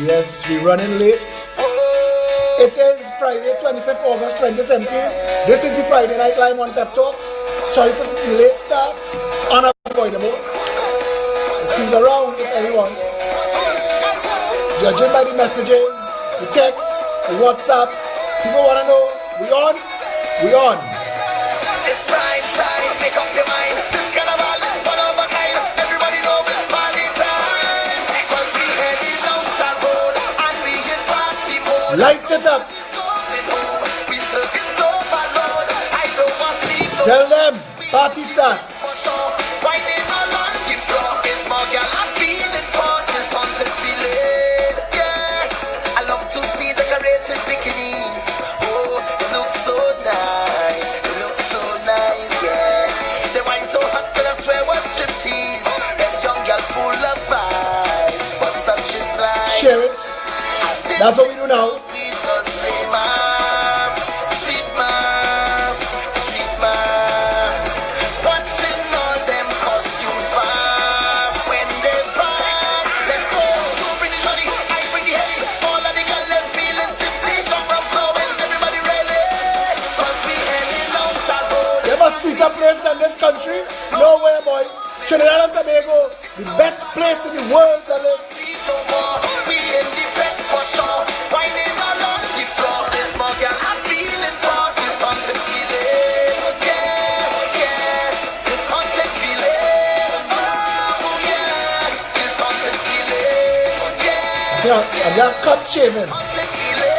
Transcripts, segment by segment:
Yes, we're running late. It is Friday, 25th August 2017. This is the Friday Night Live on Pep Talks. Sorry for the late start. Unavoidable. It seems around with everyone. Judging by the messages, the texts, the WhatsApps, people want to know, we on? We on. It's prime time, make up your mind. This carnival is one of a kind. Everybody knows it's party time. Cause we heading out the road and we in party mode. Light it up. We serving so bad, Lord. I don't want sleep. Tell them, party start. For sure, whining along the floor. It's more girl, I'm feeling fast. This haunted feeling, yeah. I love to see decorated bikinis. Oh, it looks so nice. It looks so nice, yeah. The wine so hot that I swear was striptease. That young girl full of vibes, but such is life. Share it. That's what we do now. Sweeter place than this country? No way, boy. Trinidad and Tobago, the best place in the world to live. We in the bed for sure. Whining along the floor. This more girl, I'm feeling for this haunted feeling. Yeah, yeah. This haunted feeling. Oh, yeah. This haunted feeling. Yeah. I'm gonna cut shaving. Haunted feeling.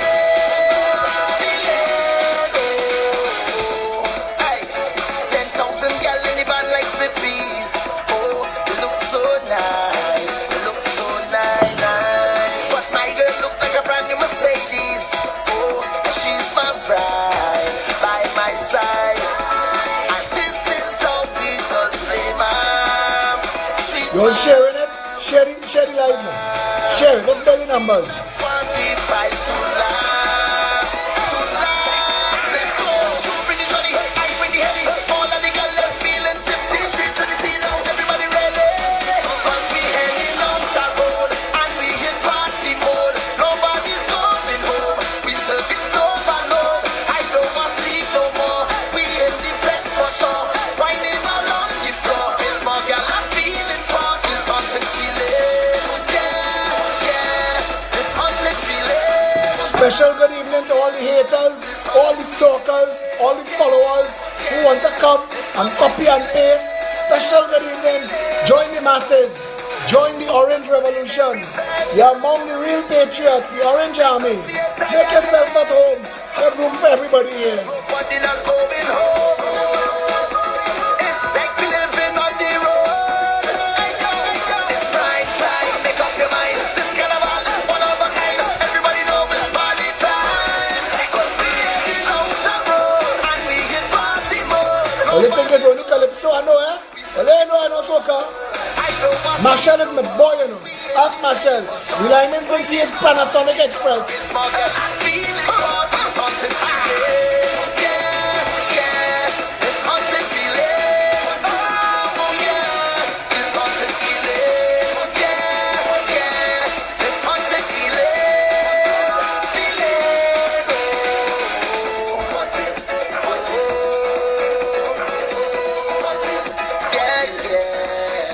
You're sharing it? Share the live now. Share it. Let's build the numbers. Special good evening to all the haters, all the stalkers, all the followers who want to come and copy and paste. Special good evening. Join the masses. Join the Orange Revolution. You're among the real patriots, the Orange Army. Make yourself at home. There's room for everybody here. You think it's only Calypso, I know, eh? Well, I know soca. Marshall is my boy, you know. Ask Marshall. We like him since he is Panasonic Express.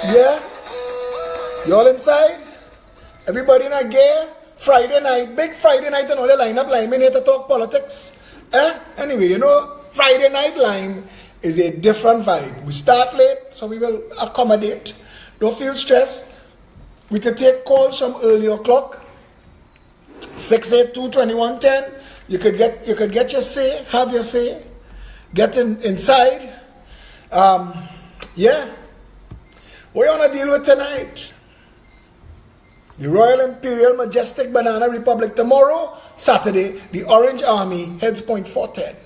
Yeah? You all inside? Everybody in a gear? Friday night, big Friday night and all the lineup line. We need to talk politics. Anyway, you know, Friday night line is a different vibe. We start late, so we will accommodate. Don't feel stressed. We can take calls from early o'clock. 682-2110. You could get your say, have your say. Get inside. Yeah. What you want to deal with tonight? The Royal Imperial Majestic Banana Republic. Tomorrow, Saturday, the Orange Army heads Point 410.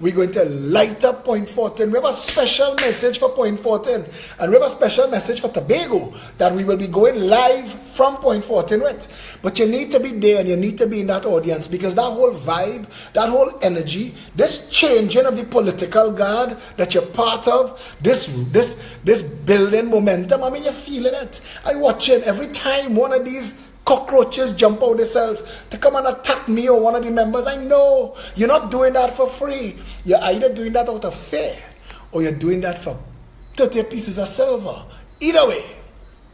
We're going to light up Point 410. We have a special message for Point 410. And we have a special message for Tobago that we will be going live from Point 410 with. But you need to be there and you need to be in that audience because that whole vibe, that whole energy, this changing of the political guard that you're part of, this building momentum, I mean, you're feeling it. I watch it every time one of these cockroaches jump out themselves to come and attack me or one of the members. I know you're not doing that for free. You're either doing that out of fear or you're doing that for 30 pieces of silver. Either way,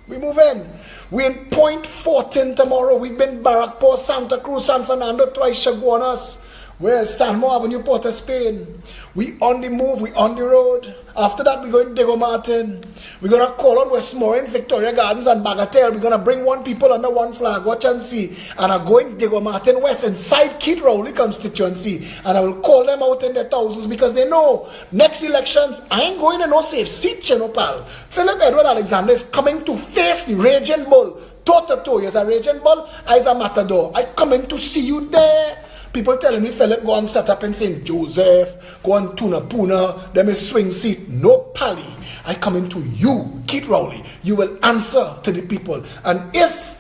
we move in. We're in Point 14 tomorrow. We've been Barrackport, Santa Cruz, San Fernando, twice Chaguanas. Well, Stanmore Avenue, Port of Spain. We on the move, we on the road. After that, we're going to Diego Martin. We're going to call out Westmoreland, Victoria Gardens, and Bagatelle. We're going to bring one people under one flag, watch and see. And I'm going Diego Martin West inside Keith Rowley constituency. And I will call them out in their thousands because they know next elections, I ain't going to no safe seat, you know, pal. Philip Edward Alexander is coming to face the Raging Bull. Toe to toe. He's a Raging Bull, I's a Matador. I coming to see you there. People telling me, Philip, go and set up in St. Joseph, go and Tuna Puna, them is swing seat. No, Pally. I come into you, Keith Rowley. You will answer to the people. And if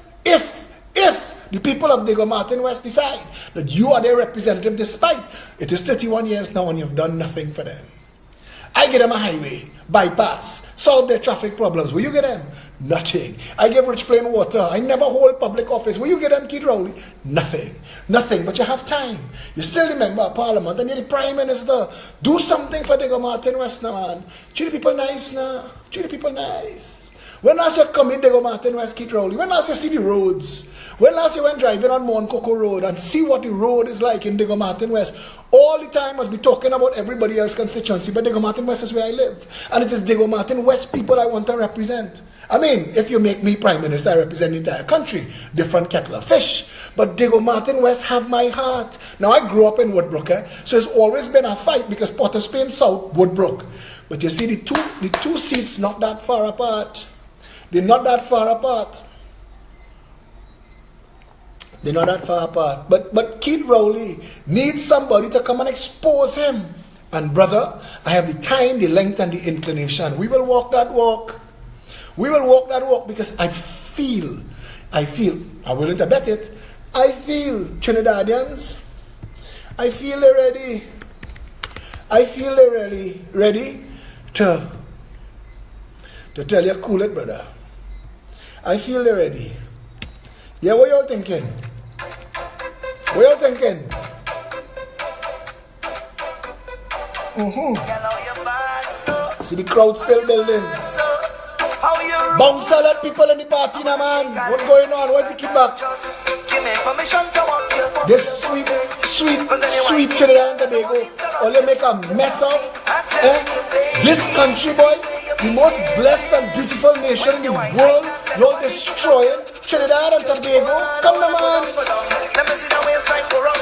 the people of Diego Martin West decide that you are their representative, despite it is 31 years now and you've done nothing for them, I get them a highway, bypass, solve their traffic problems. Will you get them? Nothing. I give Rich Plain water. I never hold public office. Will you get them, Keith Rowley? Nothing. Nothing. But you have time. You're still the member of parliament and you're the prime minister. Do something for Diego Martin West now, man. Treat the people nice now. Treat the people nice. When last you come in Diego Martin West, Keith Rowley? When last you see the roads? When last you went driving on Mount Coco Road and see what the road is like in Diego Martin West? All the time must be talking about everybody else's constituency, but Diego Martin West is where I live. And it is Diego Martin West people I want to represent. I mean, if you make me prime minister, I represent the entire country. Different kettle of fish. But Diego Martin West have my heart. Now, I grew up in Woodbrook, so it's always been a fight because Port of Spain South, Woodbrook. But you see, the two seats not that far apart. They're not that far apart. They're not that far apart. But Keith Rowley needs somebody to come and expose him. And brother, I have the time, the length, and the inclination. We will walk that walk. We will walk that walk because I feel, I'm willing to bet it, I feel Trinidadians, I feel they're ready. I feel they're really ready to tell you, cool it, brother. I feel they're ready. Yeah, what y'all thinking? What y'all thinking? See the crowd still building. Bouncer let people in the party now, man. What's going on? Where's the kickback? This sweet Trinidad and Tobago only make a mess of. This country, boy, the most blessed and beautiful nation in the world, you're destroying Trinidad and Tobago. Come now, man. Let me see the waistline go wrong.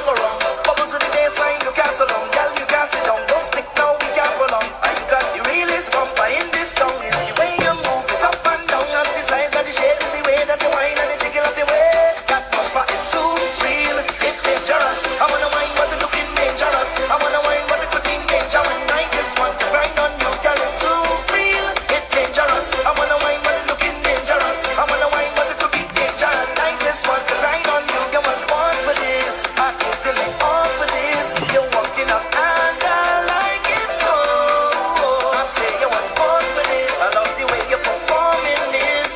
Bubble to the baseline, you can't sit down. Girl, you can't sit down. Don't stick now, we can't prolong. And you got the realest bumper in this town. It's the way you move it up and down. And the size of the shape is the way that you whine and the jiggle of the waist. That bumper is too real, it's dangerous. I wanna whine, but it's looking dangerous. I wanna whine, but it could be danger. When I just want to grind on you, girl, it's too real, it's dangerous. I wanna whine, but it's looking dangerous. I wanna whine, but it could be danger. And I just want to grind on you. You was born for this. I can feel it all for this. You're walking up and I like it so. I say you was born for this. I love the way you're performing this.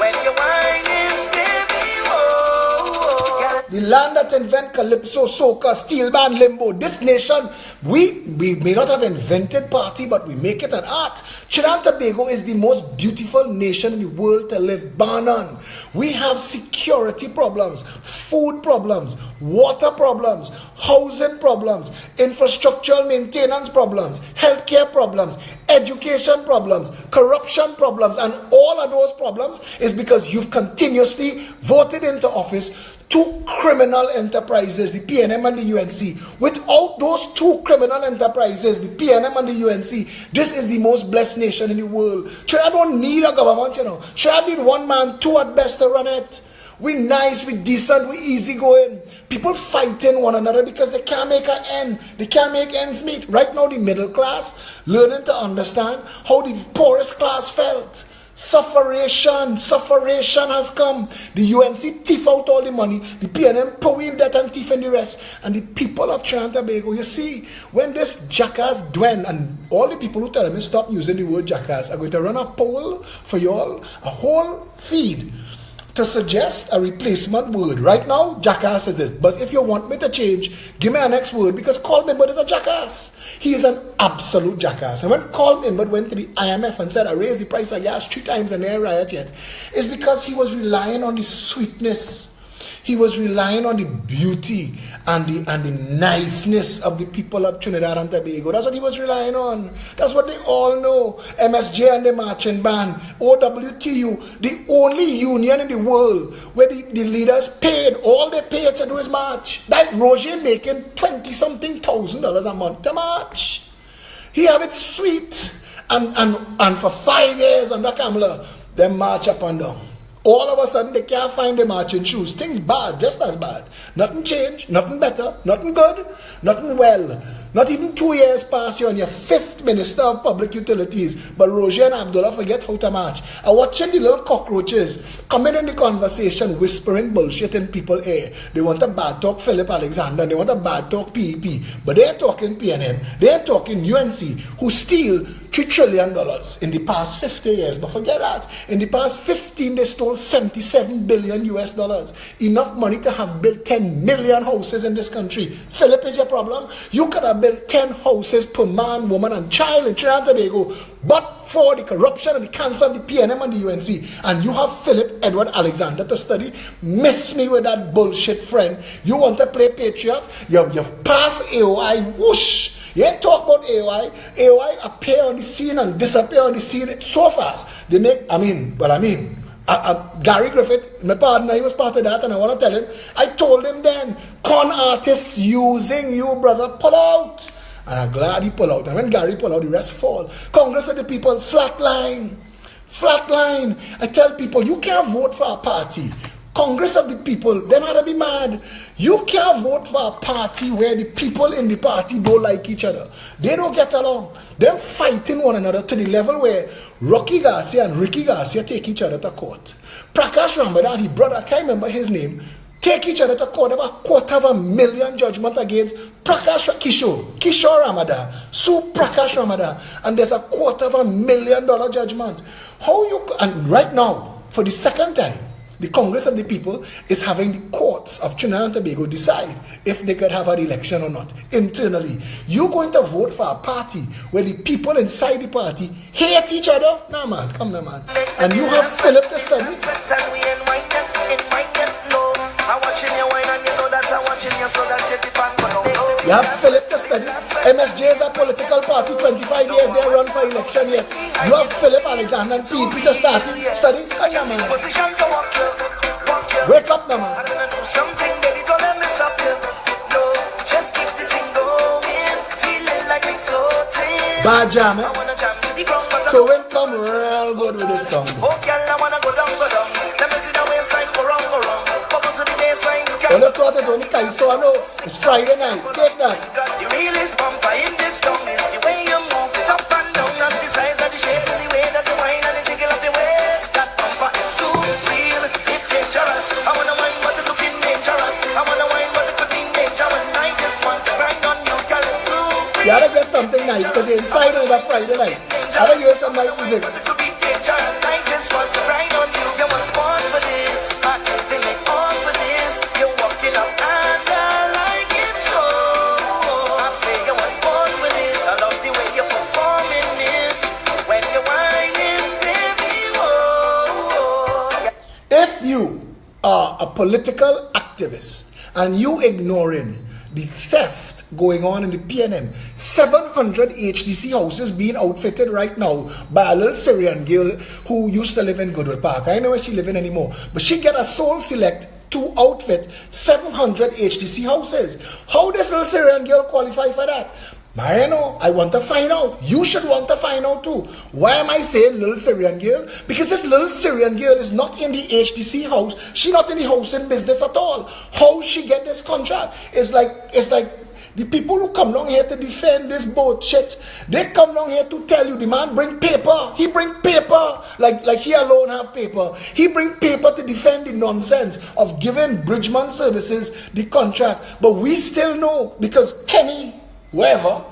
When you're whining, baby, whoa. The land that invent calypso, soca, steel band, limbo. This nation, we may not have invented party, but we make it an art. Trinidad and Tobago is the most beautiful nation in the world to live, bar none. We have security problems, food problems, water problems, housing problems, infrastructural maintenance problems, healthcare problems, education problems, corruption problems, and all of those problems is because you've continuously voted into office two criminal enterprises, the PNM and the UNC. Without those two criminal enterprises, the PNM and the UNC, this is the most blessed nation in the world. Trinidad don't need a government, you know. Trinidad need one man, two at best to run it. We nice, we decent, we easygoing. People fighting one another because they can't make an end. They can't make ends meet. Right now, the middle class learning to understand how the poorest class felt. Sufferation has come. The UNC thief out all the money. The PNM pour in debt and thief in the rest. And the people of Trinidad and Tobago, you see, when this jackass Dwen and all the people who tell me stop using the word jackass are going to run a poll for you all, a whole feed. to suggest a replacement word. Right now, jackass is this. But if you want me to change, give me a next word, because Colm Imbert is a jackass. He is an absolute jackass. And when Colm Imbert went to the IMF and said, I raised the price of gas 3 times and they ain't riot yet, it's because he was relying on the sweetness. He was relying on the beauty and the niceness of the people of Trinidad and Tobago. That's what he was relying on. That's what they all know. MSJ and the marching band, OWTU, the only union in the world where the leaders paid, all they paid to do is march. Like Roger making 20-something thousand a month to march. He have it sweet. And for 5 years under Kamala, they march up and down. All of a sudden, they can't find the marching shoes. Things bad, just as bad. Nothing changed, nothing better, nothing good, nothing well. Not even 2 years past, you're on your 5th Minister of Public Utilities. But Roger and Abdullah forget how to march. I'm watching the little cockroaches coming in the conversation, whispering bullshit in people's ear. They want to bad talk Philip Alexander, they want to bad talk PEP. But they ain't talking PNM, they ain't talking UNC, who steal $3 trillion in the past 50 years. But forget that. In the past 15, they stole $77 billion US. Enough money to have built 10 million houses in this country. Philip is your problem. You could have built 10 houses per man, woman, and child in Trinidad and Tobago, but for the corruption and the cancer of the PNM and the UNC. And you have Philip Edward Alexander to study. Miss me with that bullshit, friend. You want to play patriot? You've passed AOI. Whoosh! You ain't talk about AOI. AOI appear on the scene and disappear on the scene so fast. They make, Gary Griffith, my partner, he was part of that, and I want to tell him, I told him then, con artists using you, brother, pull out. And I'm glad he pull out. And when Gary pull out, the rest fall. Congress of the people, flatline. Flatline. I tell people, you can't vote for a party. Congress of the people, them had to be mad. You can't vote for a party where the people in the party don't like each other. They don't get along. They're fighting one another to the level where Rocky Garcia and Ricky Garcia take each other to court. Prakash Ramadan, his brother, I can't remember his name, take each other to court. About $250,000 judgment against Kishore Ramadan, sue Prakash Ramadan, and there's a $250,000 judgment. How you, and right now, for the second time, the Congress of the People is having the courts of Trinidad and Tobago decide if they could have an election or not internally. You're going to vote for a party where the people inside the party hate each other? Nah, man, come on, man. And you have Philip to study. You have Philip to study. MSJ is a political party, 25 years they run for election yet. You have Philip Alexander and PEP to study. Come on, man. Wake up now, man. Bad jam, eh? Cohen come real good with this song. All the thought is only Kaiso, I know. It's Friday night. Take that. The realest bumper in this song is the way you move it up and down, and the size of the shape is the way that you whine and the jiggle of the waist. That bumper is too real, it's dangerous. I wanna whine but it's looking dangerous. I wanna whine but it could be danger when I just want to grind on you, girl, it's too real. You gotta get something nice, because you're inside on that Friday night. I gotta hear some nice music. It could be danger and I just want to grind on you. You was born for this, I can feel it all for this. You're walking up and I like it so. I say you was born for this. I love the way you're performing this. When you're whining, baby, whoa. If you are a political activist and you ignoring the theft going on in the PNM, 700 HDC houses being outfitted right now by a little Syrian girl who used to live in Goodwood Park. I don't know where she living anymore, but she get a sole select to outfit 700 HDC houses. How does little Syrian girl qualify for that? I know, I want to find out. You should want to find out too. Why am I saying little Syrian girl? Because this little Syrian girl is not in the HDC house. She's not in the housing business at all. How she get this contract? It's like the people who come down here to defend this boat shit, they come down here to tell you the man bring paper. He bring paper. Like he alone have paper. He bring paper to defend the nonsense of giving Bridgman Services the contract. But we still know, because Kenny, wherever,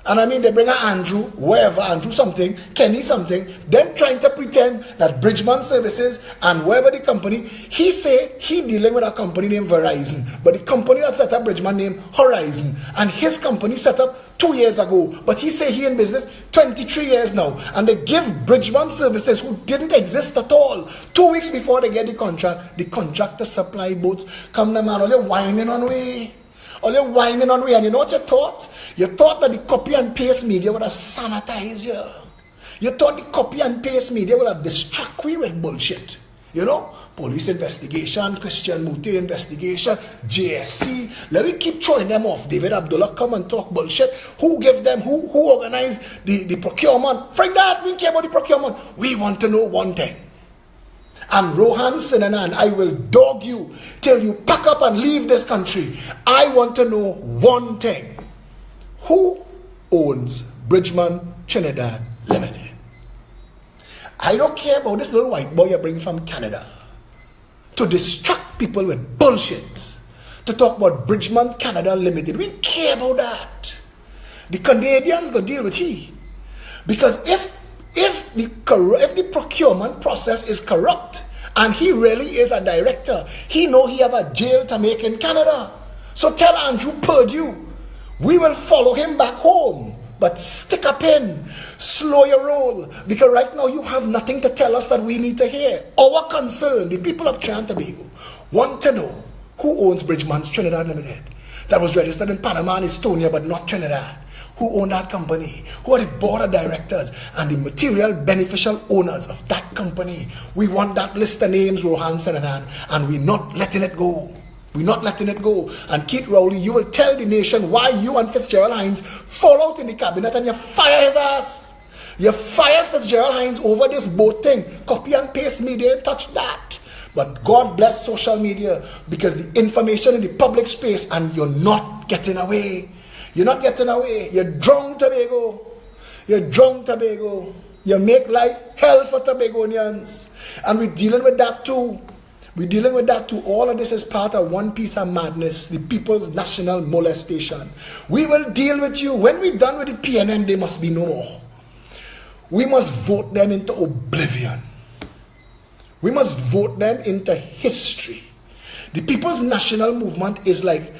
And I mean, they bring a Andrew, wherever, Andrew something, Kenny something, them trying to pretend that Bridgman Services and wherever the company, he say he dealing with a company named Verizon, but the company that set up Bridgman named Horizon, and his company set up 2 years ago, but he say he in business 23 years now, and they give Bridgman Services, who didn't exist at all, 2 weeks before they get the contract to supply boats. Come now, man, only whining on way. Only whining on way. And you know what you thought? You thought that the copy and paste media would have sanitized you. You thought the copy and paste media would have distract we with bullshit. You know? Police investigation, Christian Muti investigation, JSC. Let me keep throwing them off. David Abdullah come and talk bullshit. Who gave them, who organized the procurement? Frank that, we care about the procurement. We want to know one thing. And Rohan Sinanan, I will dog you till you pack up and leave this country. I want to know one thing. Who owns Bridgman Trinidad Limited? I don't care about this little white boy you bring from Canada to distract people with bullshit, to talk about Bridgman Canada Limited. We care about that. The Canadians go deal with he. Because if the procurement process is corrupt and he really is a director, he know he have a jail to make in Canada. So tell Andrew Purdue, we will follow him back home. But stick a pin, slow your roll, because right now you have nothing to tell us that we need to hear. Our concern, the people of Trinidad and Tobago, want to know who owns Bridgman's Trinidad Limited, that was registered in Panama and Estonia but not Trinidad. Who own that company? Who are the board of directors and the material beneficial owners of that company? We want that list of names, Rohan Sananan, and we're not letting it go. We're not letting it go. And Keith Rowley, you will tell the nation why you and Fitzgerald Hines fall out in the cabinet and you fire his ass. You fire Fitzgerald Hines over this boat thing. Copy and paste media and touch that. But God bless social media, because the information in the public space, and you're not getting away. You're not getting away. You're drunk, Tobago. You're drunk, Tobago. You make life hell for Tobagonians. And we're dealing with that too. We're dealing with that too. All of this is part of one piece of madness, the people's national molestation. We will deal with you. When we're done with the PNM, there must be no more. We must vote them into oblivion. We must vote them into history. The People's National Movement is like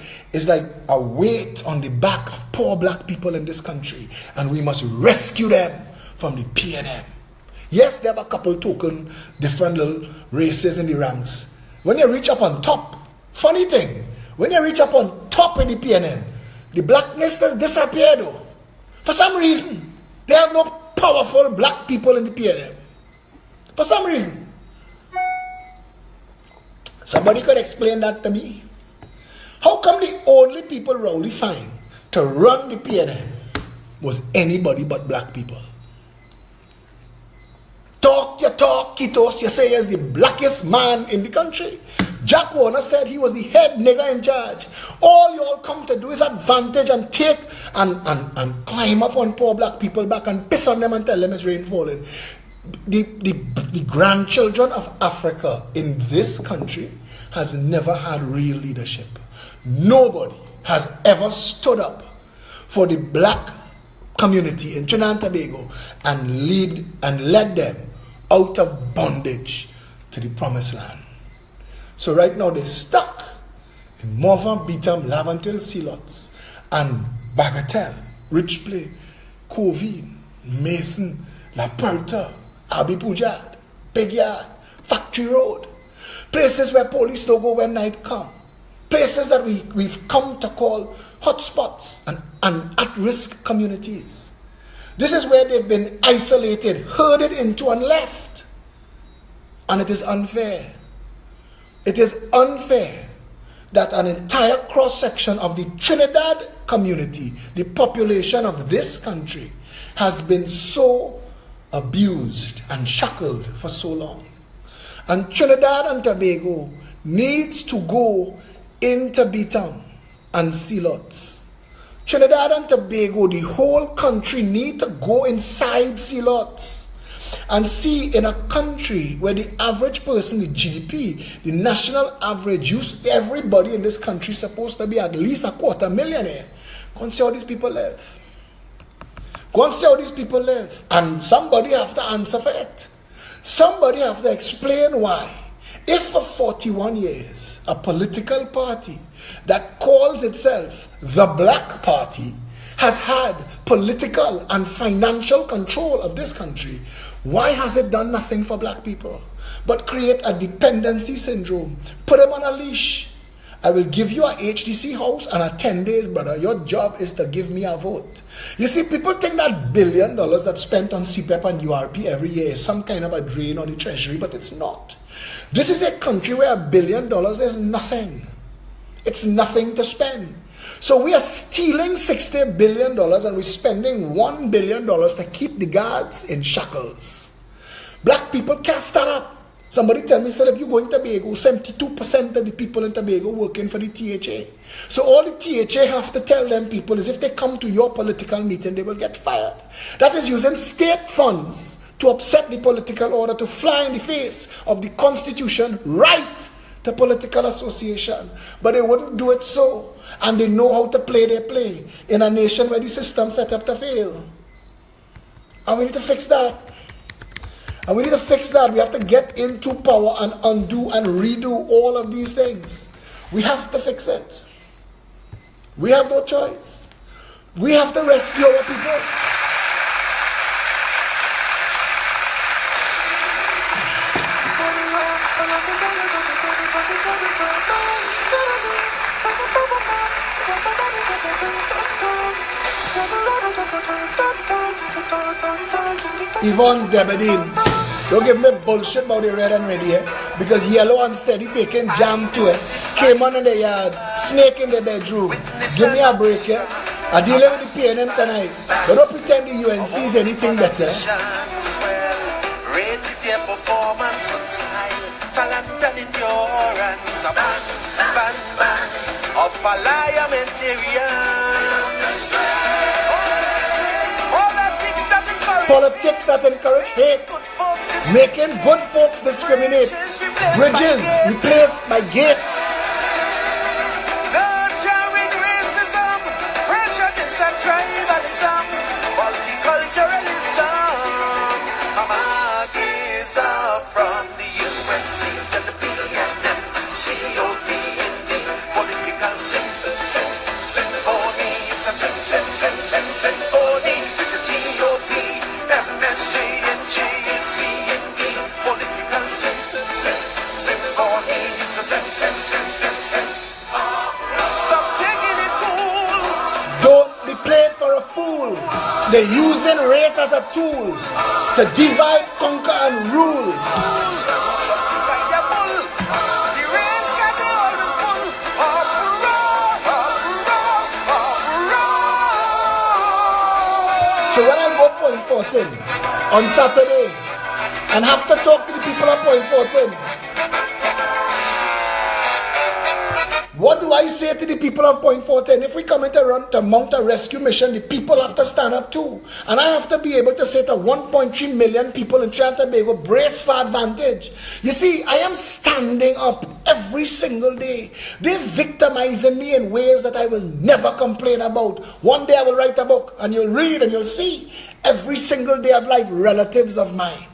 a weight on the back of poor black people in this country, and we must rescue them from the PNM. Yes, there are a couple token different little races in the ranks. When you reach up on top, funny thing, when you reach up on top in the PNM, the blackness has disappeared though. For some reason, they have no powerful black people in the PNM. For some reason. Somebody could explain that to me. How come the only people Rowley find to run the PNM was anybody but black people? You talk, Kitos, you say he's the blackest man in the country. Jack Warner said he was the head nigger in charge. All you all come to do is advantage and take and climb up on poor black people back and piss on them and tell them it's rain falling. The grandchildren of Africa in this country has never had real leadership. Nobody has ever stood up for the black community in Trinidad and Tobago and led them out of bondage to the promised land. So right now they're stuck in Morvan, Beetham, Lavantil, Sealots, and Bagatelle, Rich Play, Covine, Mason, La Puerta, Abbey Pujad, Big Yard, Factory Road. Places where police don't go when night come. Places that we've come to call hotspots and at-risk communities. This is where they've been isolated, herded into and left. And it is unfair. It is unfair that an entire cross-section of the Trinidad community, the population of this country, has been so abused and shackled for so long. And Trinidad and Tobago needs to go into Beetham and Sealots. Trinidad and Tobago, the whole country need to go inside Sealots and see, in a country where the average person, the GDP, the national average, everybody in this country is supposed to be at least 250,000. Can't see how these people live. Go and see how these people live. And somebody have to answer for it. Somebody have to explain why. If for 41 years, a political party that calls itself the Black Party has had political and financial control of this country, why has it done nothing for black people but create a dependency syndrome? Put them on a leash. I will give you a HDC house and a 10 days, brother. Your job is to give me a vote. You see, people think that $1 billion that's spent on CPEP and URP every year is some kind of a drain on the treasury, but it's not. This is a country where $1 billion is nothing. It's nothing to spend. So we are stealing $60 billion and we're spending $1 billion to keep the guards in shackles. Black people can't stand up. Somebody tell me, Philip, you go in Tobago, 72% of the people in Tobago working for the THA. So all the THA have to tell them people is if they come to your political meeting, they will get fired. That is using state funds to upset the political order, to fly in the face of the Constitution right to political association. But they wouldn't do it so. And they know how to play their play in a nation where the system set up to fail. And we need to fix that. And we need to fix that. We have to get into power and undo and redo all of these things. We have to fix it. We have no choice. We have to rescue our people. Yvonne Debedine, don't give me bullshit about the red and red here, because yellow and steady taking jam to it, came on in the yard, snake in the bedroom. Give me a break here. I'm dealing with the PNM tonight, but don't pretend the UNC is anything better. Rate their performance on style, talent and endurance, a ban of parliamentarians. Politics that encourage hate, making good folks discriminate, bridges replaced by gates. Nurturing racism, prejudice and tribalism, multiculturalism. Amag is up from the UNC to the PNM, COP in the political symphony. It's a symphony. They're using race as a tool to divide, conquer, and rule. So when I go Point 14 on Saturday and have to talk to the people at Point 14, what do I say to the people of Point 14? If we come in to mount a rescue mission, the people have to stand up too. And I have to be able to say to 1.3 million people in Trinidad and Tobago, brace for advantage. You see, I am standing up every single day. They're victimizing me in ways that I will never complain about. One day I will write a book and you'll read and you'll see every single day of life, relatives of mine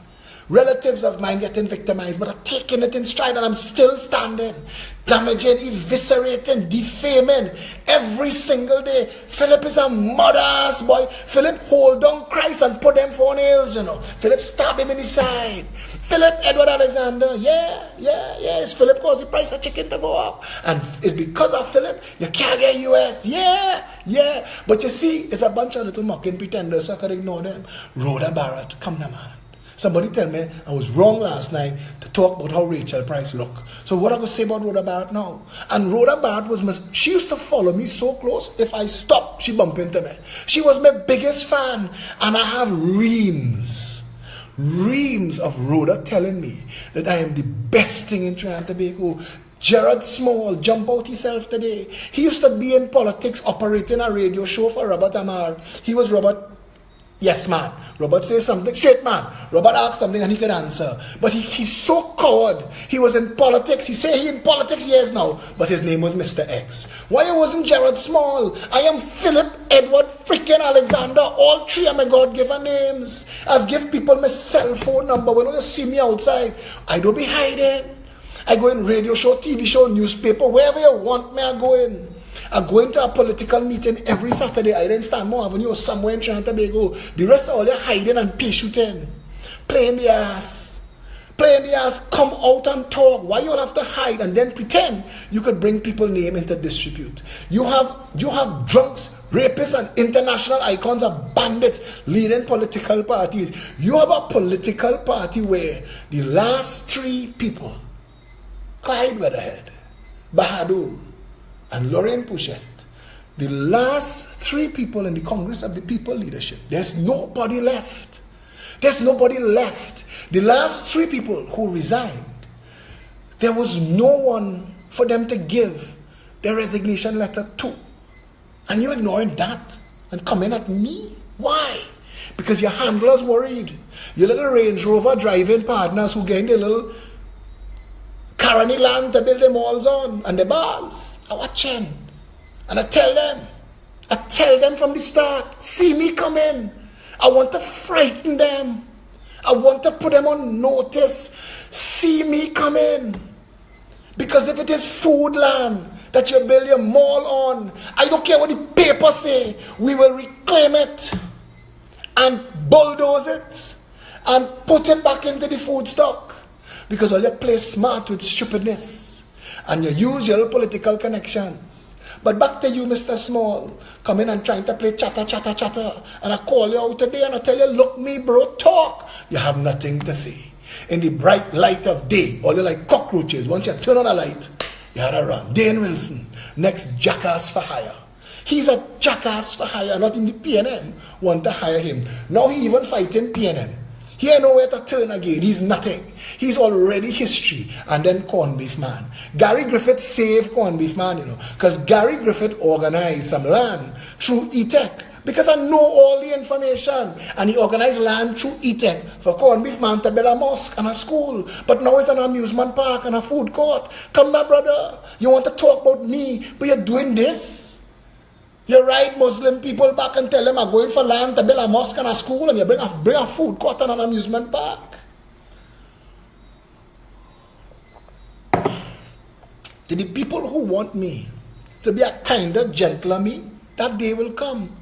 getting victimized, but I'm taking it in stride and I'm still standing, damaging, eviscerating, defaming every single day. Philip is a mother-ass boy. Philip hold on Christ and put them 4 nails, you know. Philip stab him in the side. Philip Edward Alexander, it's Philip caused the price of chicken to go up. And it's because of Philip, you can't get US. But you see, it's a bunch of little mocking pretenders, so I could ignore them. Rhoda Barrett, come now, man. Somebody tell me I was wrong last night to talk about how Rachel Price look. So what I going to say about Rhoda Barrett now? And Rhoda Barrett she used to follow me so close. If I stopped, she bumped into me. She was my biggest fan. And I have reams of Rhoda telling me that I am the best thing in Trinidad and Tobago. Gerard Small, jump out himself today. He used to be in politics, operating a radio show for Robert Amar. He was Robert Yes, man. Robert says something. Straight man. Robert asked something and he could answer. But he's so coward. He was in politics. He say he in politics years now. But his name was Mr. X. Why it wasn't Gerald Small? I am Philip, Edward, freaking Alexander. All three of my God-given names. As give people my cell phone number. When you see me outside, I don't be hiding. I go in radio show, TV show, newspaper. Wherever you want me, I go in. I go into a political meeting every Saturday. I then stand more Avenue or somewhere in Trinidad and Tobago. The rest of all you hiding and pay shooting. Playing the ass. Playing the ass. Come out and talk. Why you all have to hide and then pretend you could bring people's name into disrepute? You have drunks, rapists, and international icons of bandits leading political parties. You have a political party where the last three people, Clyde Weatherhead, Bahadur, and Lorraine Pouchette, the last three people in the Congress of the People leadership, there's nobody left. There's nobody left. The last three people who resigned, there was no one for them to give their resignation letter to. And you're ignoring that and coming at me? Why? Because your handler's worried. Your little Range Rover driving partners who getting their little Carony land to build the malls on and the bars are watching. And I tell them from the start, see me come in. I want to frighten them. I want to put them on notice. See me come in. Because if it is food land that you build your mall on, I don't care what the papers say, we will reclaim it and bulldoze it and put it back into the food stock. Because all you play smart with stupidness and you use your political connections. But back to you, Mr. Small, coming and trying to play chatter. And I call you out today and I tell you, look me bro, talk. You have nothing to say. In the bright light of day, all you like cockroaches. Once you turn on a light, you had to run. Dane Wilson, next jackass for hire. He's a jackass for hire, not in the PNM want to hire him. Now he even fighting PNM. He ain't nowhere to turn again. He's nothing. He's already history. And then Corned Beef Man. Gary Griffith saved Corned Beef Man, you know. Because Gary Griffith organized some land through E-Tech. Because I know all the information. And he organized land through E-Tech for Corned Beef Man to build a mosque and a school. But now it's an amusement park and a food court. Come back, brother. You want to talk about me, but you're doing this? You ride Muslim people back and tell them I'm going for land to build a mosque and a school, and you bring a food court and an amusement park. To the people who want me to be a kinder, gentler me, that day will come.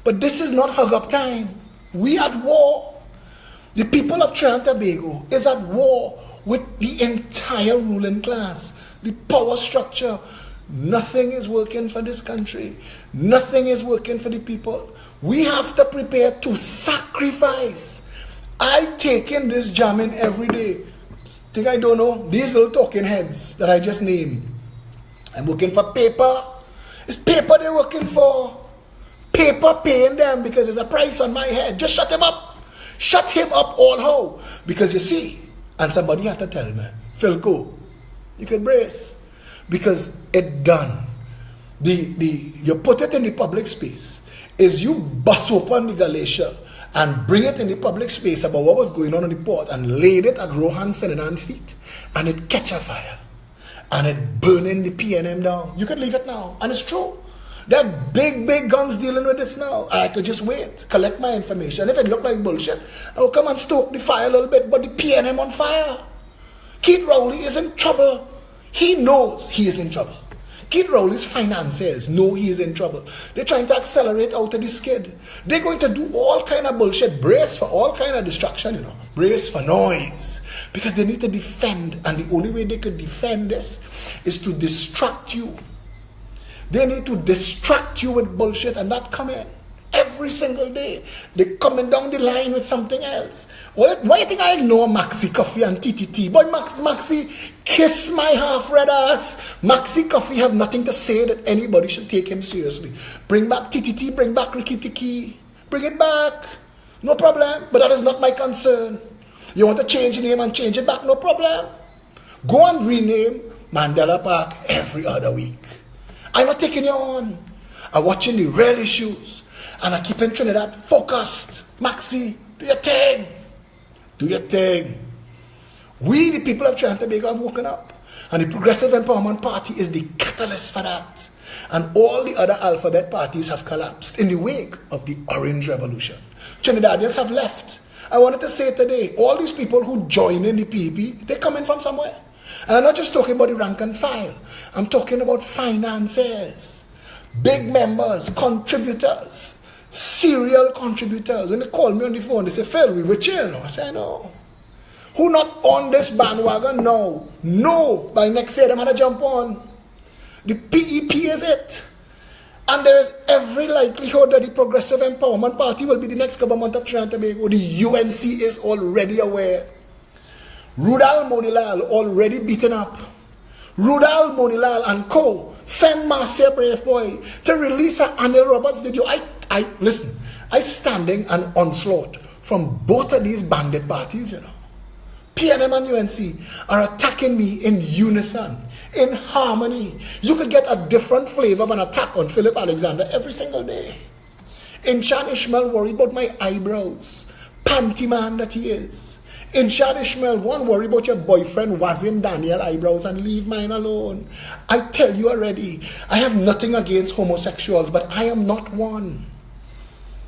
But this is not hug up time. We at war. The people of Trinidad and Tobago is at war with the entire ruling class, the power structure. Nothing is working for this country. Nothing is working for the people. We have to prepare to sacrifice. I take in this jamming every day. Think I don't know? These little talking heads that I just named. I'm working for paper. It's paper they're working for. Paper paying them because there's a price on my head. Just shut him up. Shut him up all how. Because you see, and somebody had to tell me, Philco, you could brace. Because it done. You put it in the public space. Is you bust open the Galatia and bring it in the public space about what was going on the port and laid it at Rohan Senanan's feet. And it catch a fire. And it burning the PNM down. You could leave it now. And it's true. There are big guns dealing with this now. And I could just wait. Collect my information. If it looked like bullshit, I will come and stoke the fire a little bit. But the PNM on fire. Keith Rowley is in trouble. He knows he is in trouble. Keith Rowley's financiers know he is in trouble. They're trying to accelerate out of the skid. They're going to do all kind of bullshit. Brace for all kind of distraction, you know. Brace for noise. Because they need to defend. And the only way they could defend this is to distract you. They need to distract you with bullshit and not come in. Every single day. They're coming down the line with something else. Why do you think I ignore Maxi Coffee and TTT? Boy, Maxi, kiss my half-red ass. Maxi Coffee have nothing to say that anybody should take him seriously. Bring back TTT, bring back Ricky Tiki. Bring it back. No problem. But that is not my concern. You want to change the name and change it back? No problem. Go and rename Mandela Park every other week. I'm not taking you on. I'm watching the real issues. And I keep in Trinidad focused. Maxi, do your thing. Do your thing. We, the people of Trinidad and Tobago, have woken up. And the Progressive Empowerment Party is the catalyst for that. And all the other alphabet parties have collapsed in the wake of the Orange Revolution. Trinidadians have left. I wanted to say today, all these people who join in the PEP, they're coming from somewhere. And I'm not just talking about the rank and file. I'm talking about financiers, big members, contributors, serial contributors. When they call me on the phone, they say, Phil, we with you, you know. I say, no. Who not on this bandwagon? No. No. By next year, they're going to jump on. The PEP is it. And there is every likelihood that the Progressive Empowerment Party will be the next government of Trinidad and Tobago. The UNC is already aware. Rudal Monilal already beaten up. Rudal Monilal and co. send Marcia Brave Boy to release an Anil Roberts video. Listen, I standing an onslaught from both of these bandit parties, you know. PNM and UNC are attacking me in unison, in harmony. You could get a different flavor of an attack on Philip Alexander every single day. Inshan Ishmael worried about my eyebrows. Panty man that he is. Inshan Ishmael, one worry about your boyfriend Wazim Daniel eyebrows and leave mine alone. I tell you already, I have nothing against homosexuals, but I am not one.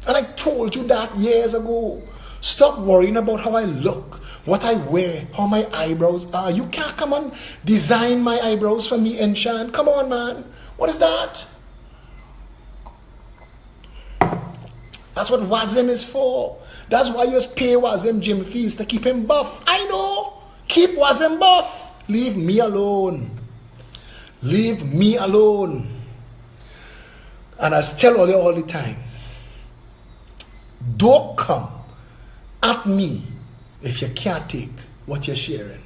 And I told you that years ago. Stop worrying about how I look, what I wear, how my eyebrows are. You can't come and design my eyebrows for me, Inshan. Come on, man. What is that? That's what Wazim is for. That's why you just pay Wazim gym fees to keep him buff. I know. Keep Wazim buff. Leave me alone. Leave me alone. And I tell you all the time, don't come at me if you can't take what you're sharing.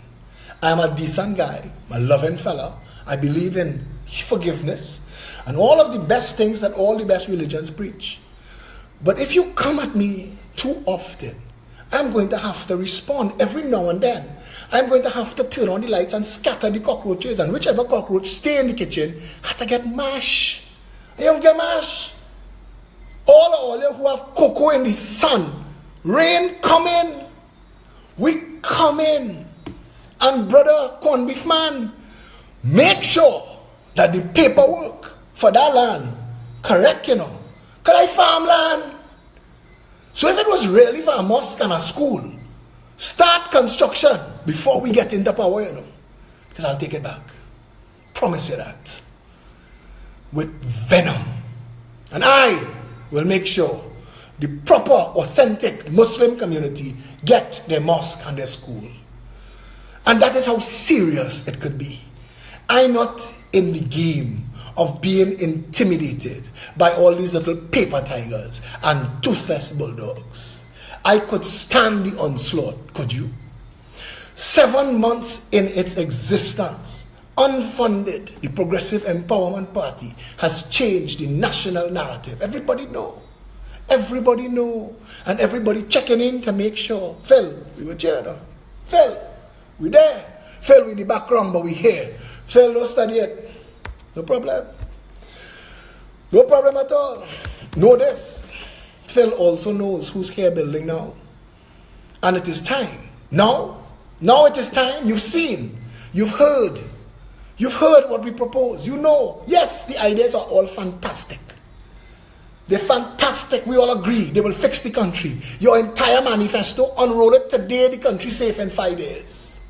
I'm a decent guy, a loving fella. I believe in forgiveness and all of the best things that all the best religions preach. But if you come at me too often, I'm going to have to respond every now and then. I'm going to have to turn on the lights and scatter the cockroaches, and whichever cockroach stay in the kitchen had to get mashed. You don't get mashed. All you who have cocoa in the sun, rain coming, we come in. And brother corn beef man, make sure that the paperwork for that land correct, you know. Could I farm land? So if it was really for a mosque and a school, start construction before we get into power, you know. Because I'll take it back. Promise you that. With venom. And I will make sure the proper, authentic Muslim community get their mosque and their school. And that is how serious it could be. I'm not in the game of being intimidated by all these little paper tigers and toothless bulldogs. I could stand the onslaught, could you? 7 months in its existence, unfunded, the Progressive Empowerment Party has changed the national narrative. Everybody know. Everybody know. And everybody checking in to make sure. Phil, we were here. Phil, we there. Phil, we the background, but we here. Phil, don't study it. No problem. No problem at all. Know this. Phil also knows who's here building now. And it is time. Now it is time. You've seen. You've heard. You've heard what we propose. You know. Yes, the ideas are all fantastic. They're fantastic. We all agree. They will fix the country. Your entire manifesto, unroll it today, the country safe in 5 days.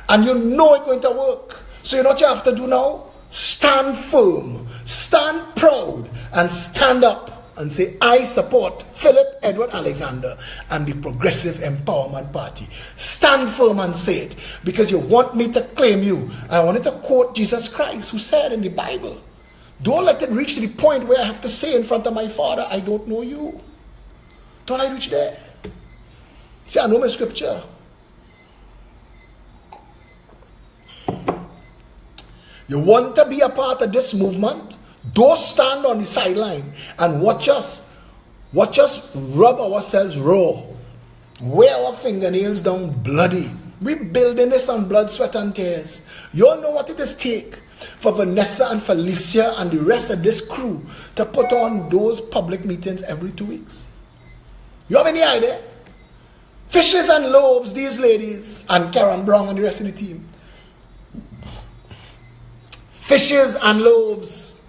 And you know it's going to work. So you know what you have to do now? Stand firm, stand proud, and stand up and say, I support Philip Edward Alexander and the Progressive Empowerment Party. Stand firm and say it, because you want me to claim you. I wanted to quote Jesus Christ, who said in the Bible, don't let it reach to the point where I have to say in front of my Father, I don't know you. Don't I reach there? See, I know my scripture. You want to be a part of this movement? Don't stand on the sideline and watch us rub ourselves raw, wear our fingernails down bloody. We're building this on blood, sweat, and tears. You all know what it is take. for Vanessa and Felicia and the rest of this crew to put on those public meetings every 2 weeks? You have any idea? Fishes and loaves, these ladies, and Karen Brown and the rest of the team. Fishes and loaves.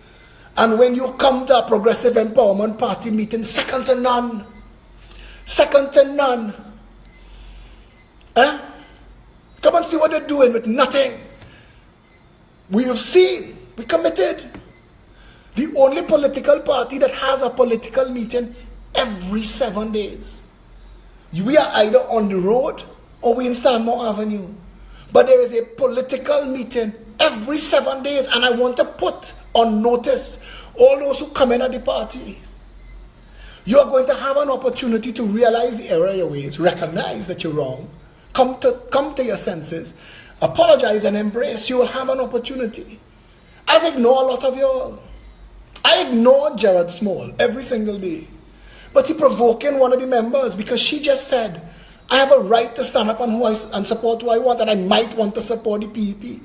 And when you come to a Progressive Empowerment Party meeting, second to none. Second to none. Eh? Come and see what they're doing with nothing. We have seen. We committed. The only political party that has a political meeting every 7 days. We are either on the road or we in Stanmore Avenue. But there is a political meeting every 7 days, and I want to put on notice all those who come in at the party. You are going to have an opportunity to realize the error of your ways, recognize that you're wrong, come to your senses, apologize and embrace. You will have an opportunity. I ignore a lot of y'all. I ignore Gerard Small every single day. But he provoking one of the members because she just said, I have a right to stand up and support who I want, and I might want to support the PEP.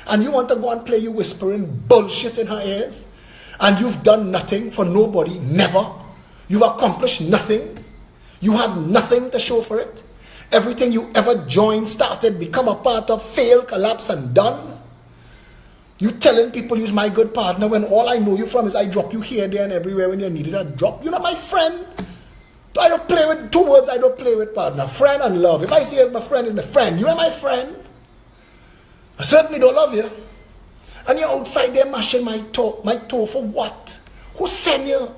And you want to go and play you whispering bullshit in her ears? And you've done nothing for nobody, never. You've accomplished nothing. You have nothing to show for it. Everything you ever joined, started, become a part of, failed, collapsed, and done. You telling people you're my good partner when all I know you from is I drop you here, there, and everywhere when you needed a drop. You're not my friend. I don't play with 2 words. I don't play with, partner. Friend and love. If I say as my friend, is my friend. You are my friend. I certainly don't love you. And you're outside there mashing my toe for what? Who sent you?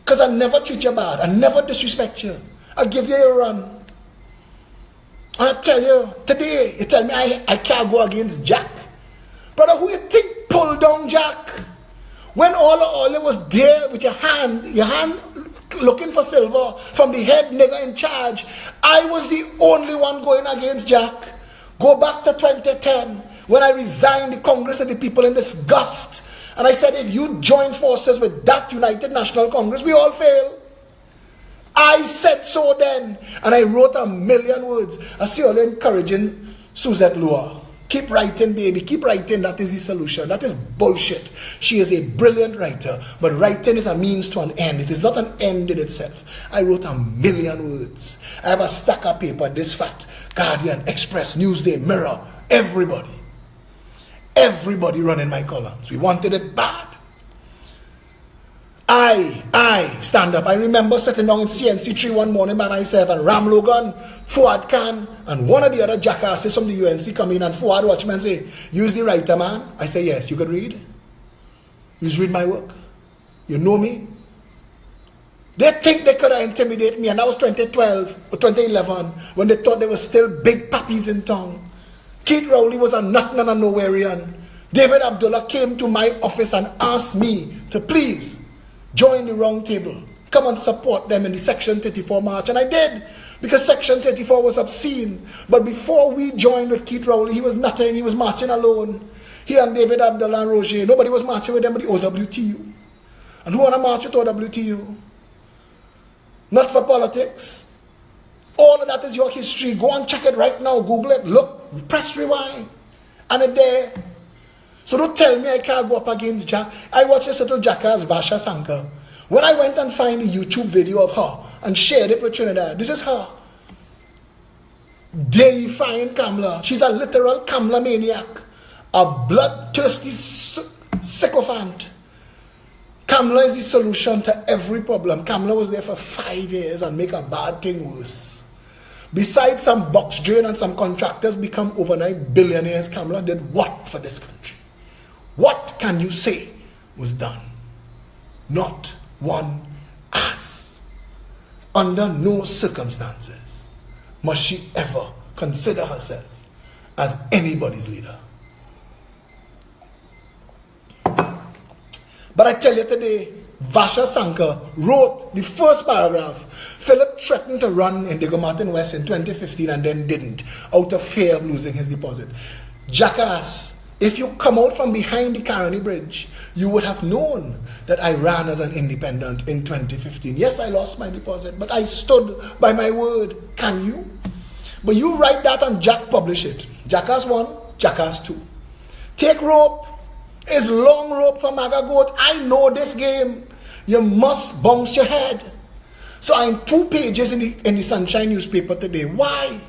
Because I never treat you bad. I never disrespect you. I give you a run. And I tell you, today, you tell me I can't go against Jack. Brother, who you think pulled down Jack? When all it was there with your hand looking for silver from the head nigger in charge, I was the only one going against Jack. Go back to 2010 when I resigned the Congress of the People in disgust. And I said, if you join forces with that United National Congress, we all fail. I said so then. And I wrote 1,000,000 words. I see all encouraging Suzette Lua. Keep writing, baby. Keep writing. That is the solution. That is bullshit. She is a brilliant writer. But writing is a means to an end. It is not an end in itself. I wrote 1,000,000 words. I have a stack of paper this fat. Guardian, Express, Newsday, Mirror. Everybody. Everybody running my columns. We wanted it bad. I stand up. I remember sitting down in CNC3 one morning by myself, and Ram Logan, Fuad Khan, and one of the other jackasses from the UNC come in, and Fuad watch me and say, "You's the writer, man." I say, "Yes, you could read. You read my work. You know me." They think they could intimidate me, and that was 2012 or 2011 when they thought there were still big puppies in town. Keith Rowley was a nothing and a nowhereian. David Abdullah came to my office and asked me to please join the round table. Come and support them in the Section 34 march. And I did, because Section 34 was obscene. But before we joined with Keith Rowley, he was nothing. He was marching alone. He and David Abdullah and Roger. Nobody was marching with them but the OWTU. And who want to march with OWTU? Not for politics. All of that is your history. Go and check it right now. Google it. Look. Press rewind. And it's there. So don't tell me I can't go up against Jack. I watched this little jackass, Vasha Sankar. When I went and found a YouTube video of her and shared it with Trinidad, this is her. Deifying Kamala. She's a literal Kamala maniac. A bloodthirsty sycophant. Kamala is the solution to every problem. Kamala was there for 5 years and make a bad thing worse. Besides some box drain and some contractors become overnight billionaires, Kamala did what for this country? What can you say was done? Not one ass. Under no circumstances must she ever consider herself as anybody's leader. But I tell you today, Vasha Sankar wrote the first paragraph. Philip threatened to run in Diego Martin West in 2015 and then didn't, out of fear of losing his deposit. Jackass, if you come out from behind the Caroni Bridge, you would have known that I ran as an independent in 2015. Yes, I lost my deposit, but I stood by my word. Can you? But you write that and Jack publish it. Jackass 1, Jackass 2. Take rope. It's long rope for MAGA goat. I know this game. You must bounce your head. So I'm 2 pages in the Sunshine newspaper today. Why?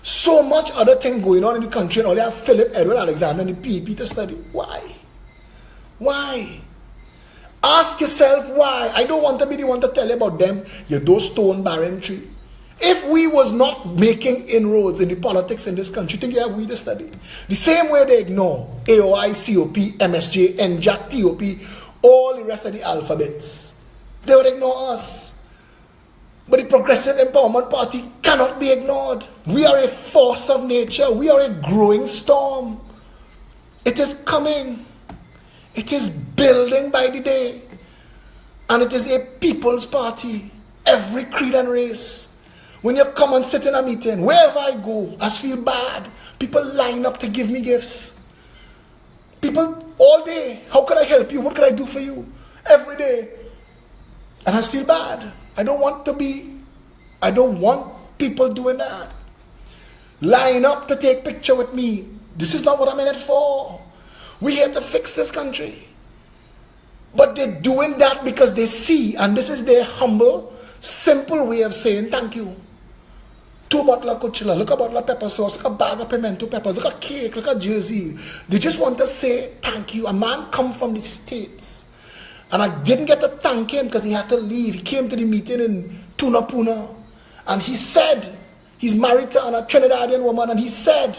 So much other thing going on in the country, and all you have Philip Edward Alexander and the PEP to study. Why? Why? Ask yourself why. I don't want to be the one to tell you about them. You're those stone barren tree. If we was not making inroads in the politics in this country, think you have we to study? The same way they ignore AOI, COP, MSJ, NJAC, TOP, all the rest of the alphabets. They would ignore us. But the Progressive Empowerment Party cannot be ignored. We are a force of nature. We are a growing storm. It is coming. It is building by the day. And it is a people's party. Every creed and race. When you come and sit in a meeting, wherever I go, I feel bad. People line up to give me gifts. People all day, how could I help you? What could I do for you? Every day. And I feel bad. I don't want people doing that. Line up to take picture with me. This is not what I'm in it for. We're here to fix this country. But they're doing that because they see, and this is their humble, simple way of saying thank you. 2 bottles of Coachella, look a bottle of pepper sauce, look a bag of pimento peppers, look a cake, look a jersey. They just want to say thank you. A man come from the States. And I didn't get to thank him because he had to leave. He came to the meeting in Tunapuna. And he said, he's married to a Trinidadian woman, and he said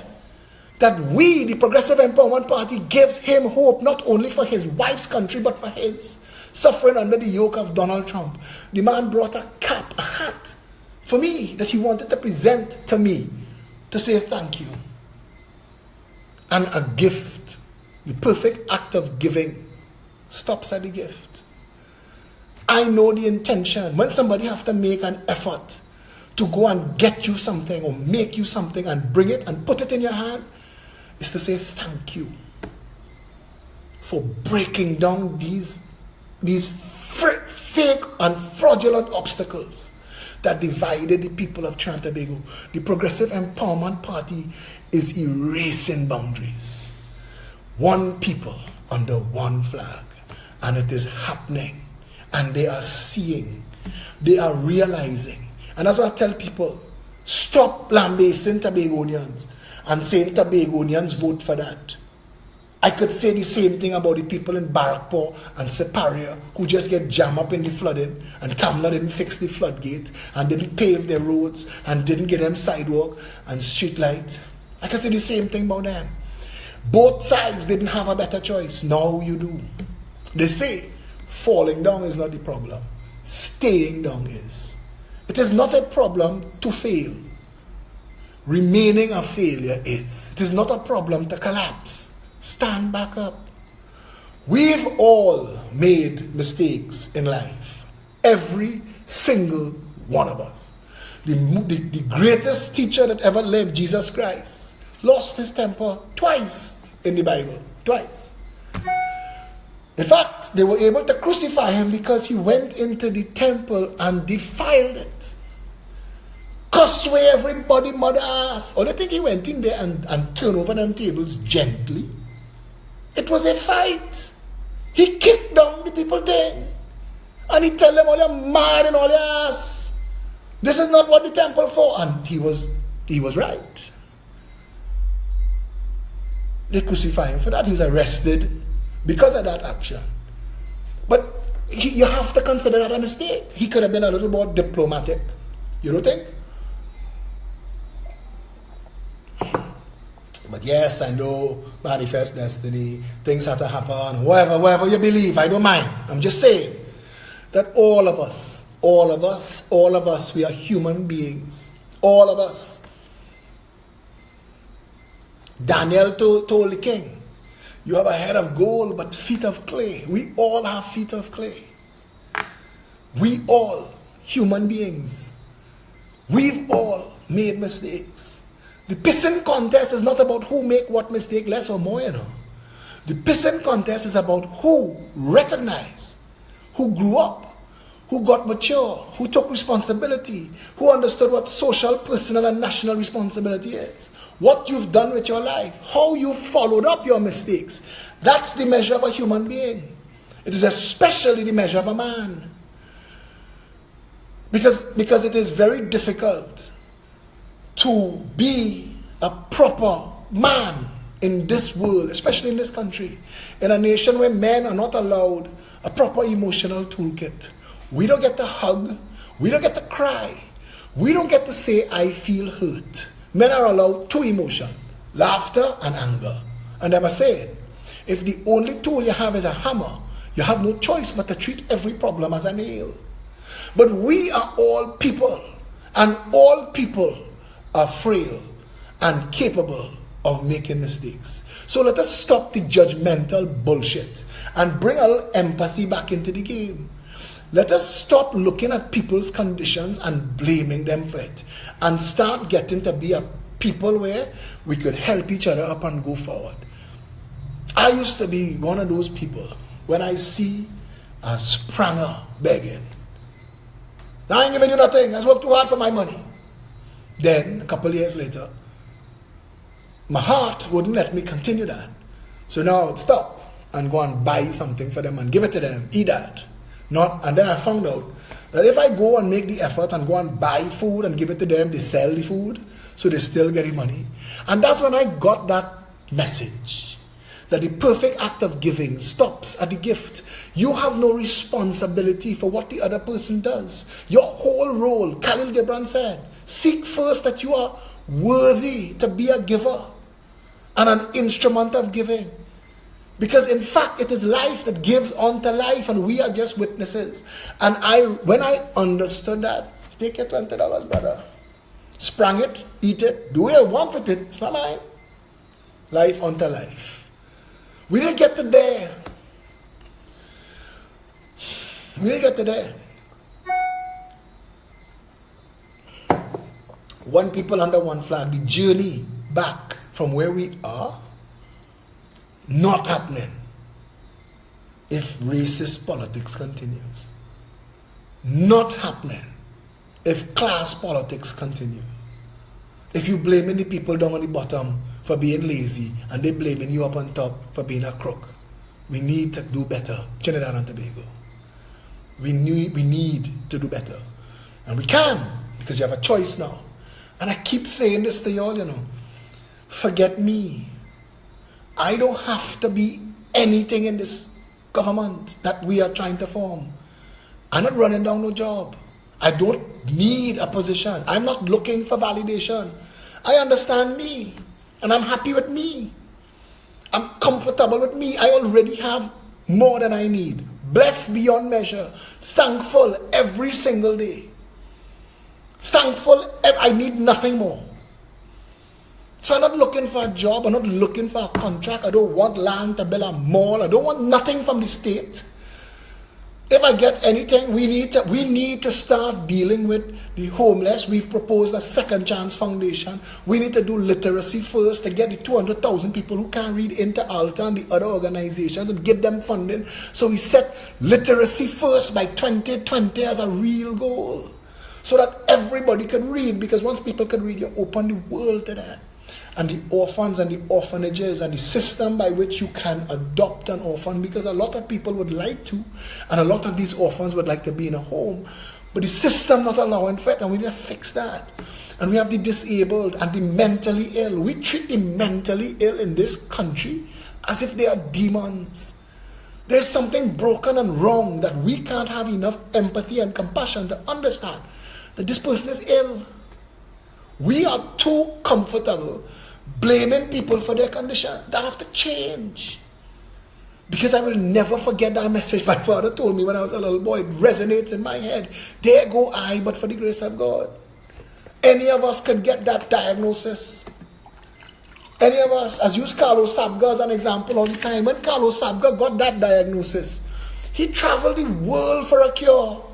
that we, the Progressive Empowerment Party, gives him hope not only for his wife's country, but for his, suffering under the yoke of Donald Trump. The man brought a cap, a hat, for me, that he wanted to present to me, to say thank you. And a gift, the perfect act of giving, stops at the gift. I know the intention. When somebody have to make an effort to go and get you something or make you something and bring it and put it in your hand, is to say thank you for breaking down these fake and fraudulent obstacles that divided the people of Trinidad and Tobago. The Progressive Empowerment Party is erasing boundaries. One people under one flag. And it is happening. And they are seeing. They are realizing. And that's why I tell people, stop lambasting Tobagonians and saying Tobagonians vote for that. I could say the same thing about the people in Barrackpore and Separia who just get jammed up in the flooding, and Kamla didn't fix the floodgate and didn't pave their roads and didn't get them sidewalk and street light. I can say the same thing about them. Both sides didn't have a better choice. Now you do. They say falling down is not the problem. Staying down is. It is not a problem to fail. Remaining a failure is. It is not a problem to collapse. Stand back up. We've all made mistakes in life. Every single one of us. The greatest teacher that ever lived, Jesus Christ, lost his temper twice in the Bible. Twice. In fact, they were able to crucify him because he went into the temple and defiled it. Cuss away everybody, mother ass. Or they think he went in there and turned over them tables gently. It was a fight. He kicked down the people thing. And he tell them all you're mad and all your ass. This is not what the temple for. And he was right. They crucified him for that. He was arrested because of that action. But you have to consider that a mistake. He could have been a little more diplomatic. You don't think? But yes, I know, manifest destiny, things have to happen, whatever you believe, I don't mind. I'm just saying that all of us, we are human beings. All of us. Daniel told the king, you have a head of gold, but feet of clay. We all have feet of clay. We all, human beings, we've all made mistakes. The pissing contest is not about who make what mistake less or more, you know. The pissing contest is about who recognized, who grew up, who got mature, who took responsibility, who understood what social, personal, and national responsibility is. what you've done with your life, how you followed up your mistakes. That's the measure of a human being. It is especially the measure of a man. Because it is very difficult to be a proper man in this world, especially in this country, in a nation where men are not allowed a proper emotional toolkit. We don't get to hug. We don't get to cry. We don't get to say, I feel hurt. Men are allowed two emotions, laughter and anger. And I must say, if the only tool you have is a hammer, you have no choice but to treat every problem as a nail. But we are all people, and all people are frail and capable of making mistakes. So let us stop the judgmental bullshit and bring a little empathy back into the game. Let us stop looking at people's conditions and blaming them for it, and start getting to be a people where we could help each other up and go forward. I used to be one of those people when I see a spranger begging. I ain't giving you nothing. I worked too hard for my money. Then, a couple of years later, my heart wouldn't let me continue that. So now I would stop and go and buy something for them and give it to them, eat that. And then I found out that if I go and make the effort and go and buy food and give it to them, they sell the food, so they still getting money. And that's when I got that message, that the perfect act of giving stops at the gift. You have no responsibility for what the other person does. Your whole role, Khalil Gibran said, seek first that you are worthy to be a giver and an instrument of giving. Because in fact, it is life that gives on to life, and we are just witnesses. And when I understood that, take your $20, brother. Sprang it, eat it, do what you want with it. It's not mine. Life unto life. We didn't get to there. We didn't get to there. One people under one flag, the journey back from where we are, not happening if racist politics continues. Not happening if class politics continue. If you blaming the people down on the bottom for being lazy and they blaming you up on top for being a crook. We need to do better. Trinidad and Tobago. We need to do better. And we can, because you have a choice now. And I keep saying this to y'all, forget me. I don't have to be anything in this government that we are trying to form. I'm not running down no job. I don't need a position. I'm not looking for validation. I understand me, and I'm happy with me. I'm comfortable with me. I already have more than I need. Blessed beyond measure. Thankful every single day. Thankful, I need nothing more. So I'm not looking for a job. I'm not looking for a contract. I don't want land to build a mall. I don't want nothing from the state. If I get anything, we need to start dealing with the homeless. We've proposed a Second Chance Foundation. We need to do literacy first to get the 200,000 people who can't read into Alta and the other organizations and give them funding. So we set literacy first by 2020 as a real goal, so that everybody can read. Because once people can read, you open the world to that. And the orphans and the orphanages and the system by which you can adopt an orphan, because a lot of people would like to, and a lot of these orphans would like to be in a home, but the system not allowing for it, and we need to fix that. And we have the disabled and the mentally ill. We treat the mentally ill in this country as if they are demons. There's something broken and wrong that we can't have enough empathy and compassion to understand that this person is ill. We are too comfortable blaming people for their condition. That have to change. Because I will never forget that message my father told me when I was a little boy. It resonates in my head. There go I, but for the grace of God. Any of us could get that diagnosis. Any of us, as use Carlos Sabga as an example all the time. When Carlos Sabga got that diagnosis, he traveled the world for a cure.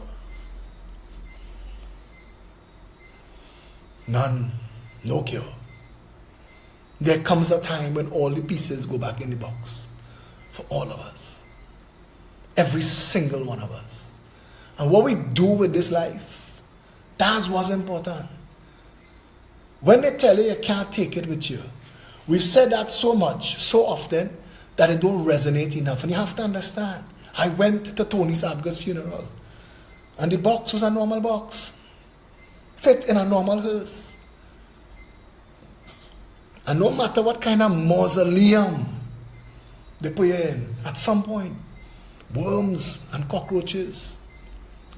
None. No cure. There comes a time when all the pieces go back in the box. For all of us. Every single one of us. And what we do with this life, that's what's important. When they tell you you can't take it with you, we've said that so much, so often, that it don't resonate enough. And you have to understand. I went to Tony Sabga's funeral, and the box was a normal box. Fit in a normal hearse. And no matter what kind of mausoleum they put you in, at some point, worms and cockroaches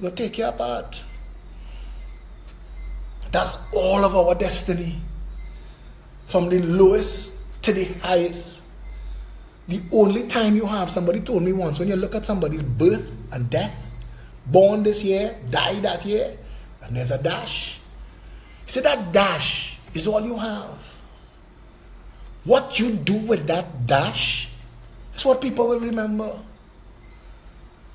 will take you apart. That's all of our destiny. From the lowest to the highest. The only time you have, somebody told me once, when you look at somebody's birth and death, born this year, die that year, and there's a dash. He said that dash is all you have. What you do with that dash is what people will remember.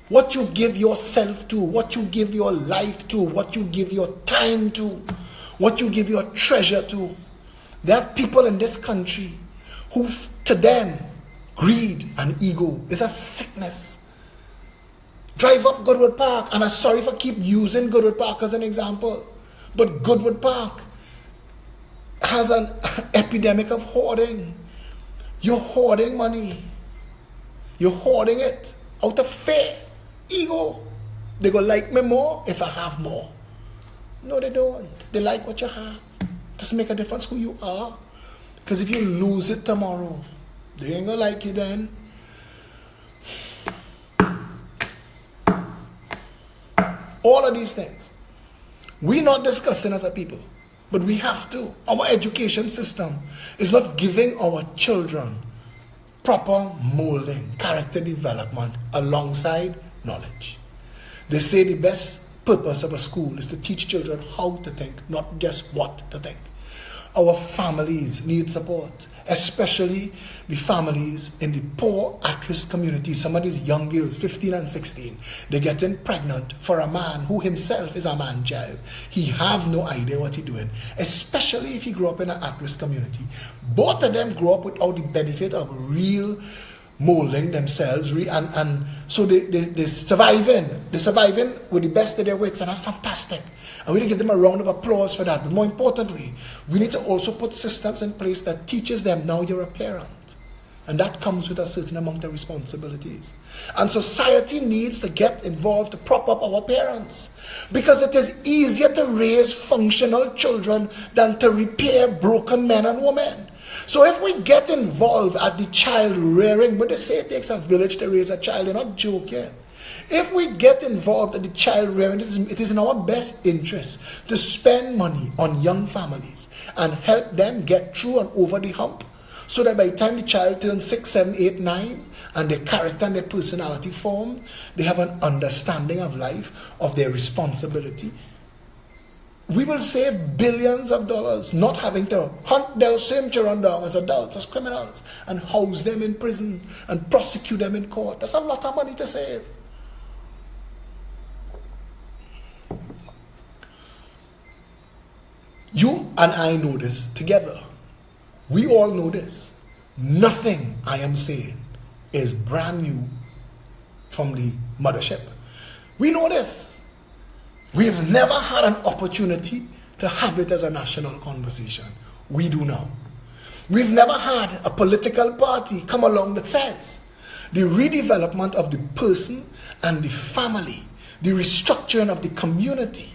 What you give yourself to, what you give your life to, what you give your time to, what you give your treasure to. There are people in this country who, to them, greed and ego is a sickness. Drive up Goodwood Park, and I'm sorry for keep using Goodwood Park as an example, but Goodwood Park has an epidemic of hoarding. You're hoarding money. You're hoarding it out of fear, ego. They go like me more if I have more. No, they don't. They like what you have. Doesn't make a difference who you are. Because if you lose it tomorrow, they ain't gonna like you then. All of these things. We're not discussing as a people, but we have to. Our education system is not giving our children proper molding, character development alongside knowledge. They say the best purpose of a school is to teach children how to think, not just what to think. Our families need support, especially the families in the poor at-risk communities. Some of these young girls, 15 and 16, they're getting pregnant for a man who himself is a man-child. He have no idea what he's doing, especially if he grew up in an at-risk community. Both of them grew up without the benefit of real molding themselves, and so they're surviving. They're surviving with the best of their wits, and that's fantastic. And we need to give them a round of applause for that. But more importantly, we need to also put systems in place that teaches them, now you're a parent. And that comes with a certain amount of responsibilities. And society needs to get involved to prop up our parents. Because it is easier to raise functional children than to repair broken men and women. So if we get involved at the child rearing, but they say it takes a village to raise a child, they're not joking. If we get involved at the child rearing, it is in our best interest to spend money on young families and help them get through and over the hump, so that by the time the child turns 6, 7, 8, 9, and their character and their personality form, they have an understanding of life, of their responsibility. We will save billions of dollars not having to hunt their same children down as adults, as criminals, and house them in prison and prosecute them in court. That's a lot of money to save. You and I know this together. We all know this. Nothing I am saying is brand new from the mothership. We know this. We've never had an opportunity to have it as a national conversation. We do now. We've never had a political party come along that says the redevelopment of the person and the family, the restructuring of the community.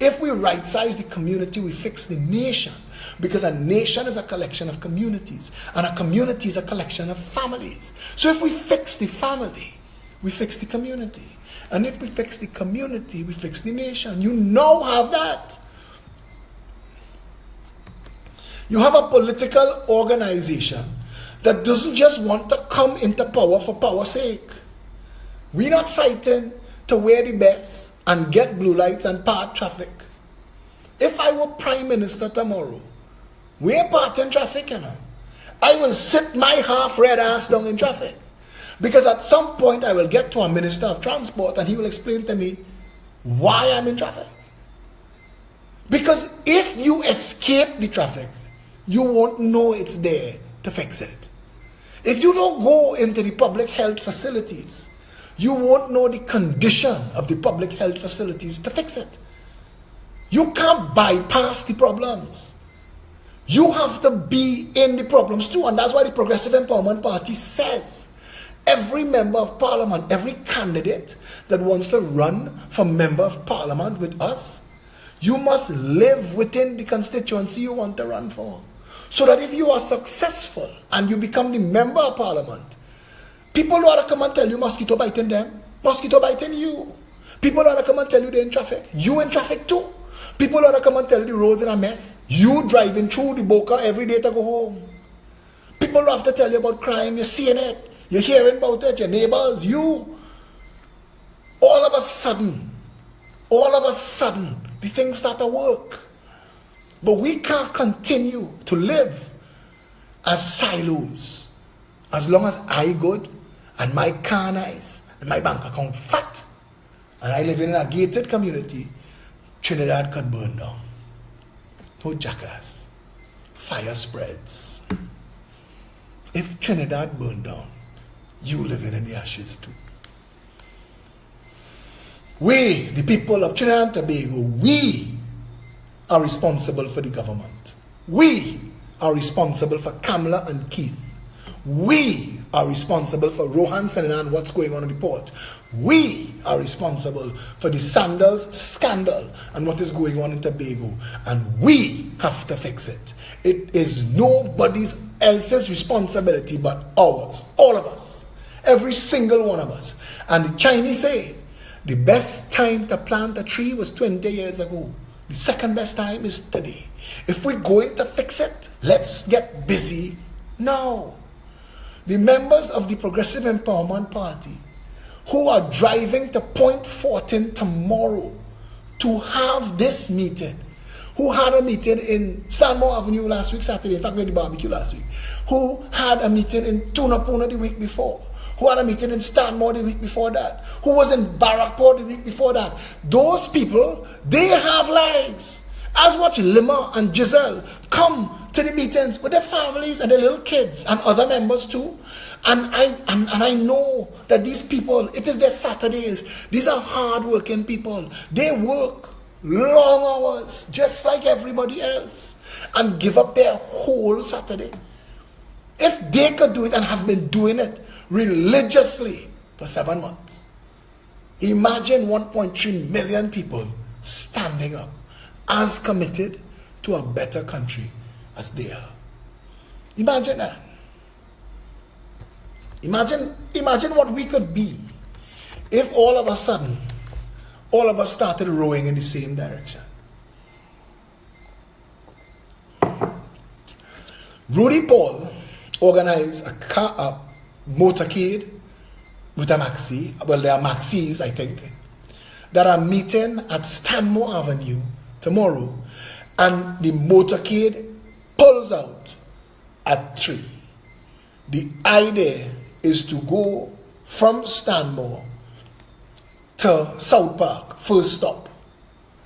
If we right-size the community, we fix the nation. Because a nation is a collection of communities, and a community is a collection of families. So if we fix the family, we fix the community. And if we fix the community, we fix the nation. You now have that. You have a political organization that doesn't just want to come into power for power's sake. We're not fighting to wear the best and get blue lights and part traffic. If I were Prime Minister tomorrow, we're parting traffic, you know. I will sit my half-red ass down in traffic. Because at some point I will get to a Minister of Transport and he will explain to me why I'm in traffic. Because if you escape the traffic, you won't know it's there to fix it. If you don't go into the public health facilities, you won't know the condition of the public health facilities to fix it. You can't bypass the problems. You have to be in the problems too. And that's why the Progressive Empowerment Party says every member of parliament, every candidate that wants to run for member of parliament with us, you must live within the constituency you want to run for. So that if you are successful and you become the member of parliament, people don't want to come and tell you mosquito biting them, mosquito biting you. People don't want to come and tell you they're in traffic. You in traffic too. People don't want to come and tell you the roads in a mess. You driving through the Boca every day to go home. People don't have to tell you about crime. You're seeing it. You're hearing about it. Your neighbors, you. All of a sudden, the things start to work. But we can't continue to live as silos. As long as I good and my car nice and my bank account fat and I live in a gated community, Trinidad could burn down. No jackass. Fire spreads. If Trinidad burned down, you living in the ashes too. We, the people of Trinidad and Tobago, we are responsible for the government. We are responsible for Kamala and Keith. We are responsible for Rohan and what's going on in the port. We are responsible for the Sandals scandal and what is going on in Tobago. And we have to fix it. It is nobody else's responsibility but ours. All of us. Every single one of us. And the Chinese say, the best time to plant a tree was 20 years ago. The second best time is today. If we're going to fix it, let's get busy now. The members of the Progressive Empowerment Party who are driving to Point Fortin tomorrow to have this meeting, who had a meeting in Stanmore Avenue last week, Saturday, in fact we had the barbecue last week, who had a meeting in Tunapuna the week before, who had a meeting in Stanmore the week before that, who was in Barrackport the week before that. Those people, they have lives. As watch Lima and Giselle come to the meetings with their families and their little kids and other members too. And I know that these people, it is their Saturdays. These are hard-working people. They work long hours, just like everybody else, and give up their whole Saturday. If they could do it and have been doing it religiously for 7 months, imagine 1.3 million people standing up as committed to a better country as they are. Imagine that. Imagine what we could be if all of a sudden, all of us started rowing in the same direction. Rudy Paul organized a motorcade with a maxi, well they are maxis I think, that are meeting at Stanmore Avenue tomorrow, and the motorcade pulls out at 3. The idea is to go from Stanmore to South Park, first stop.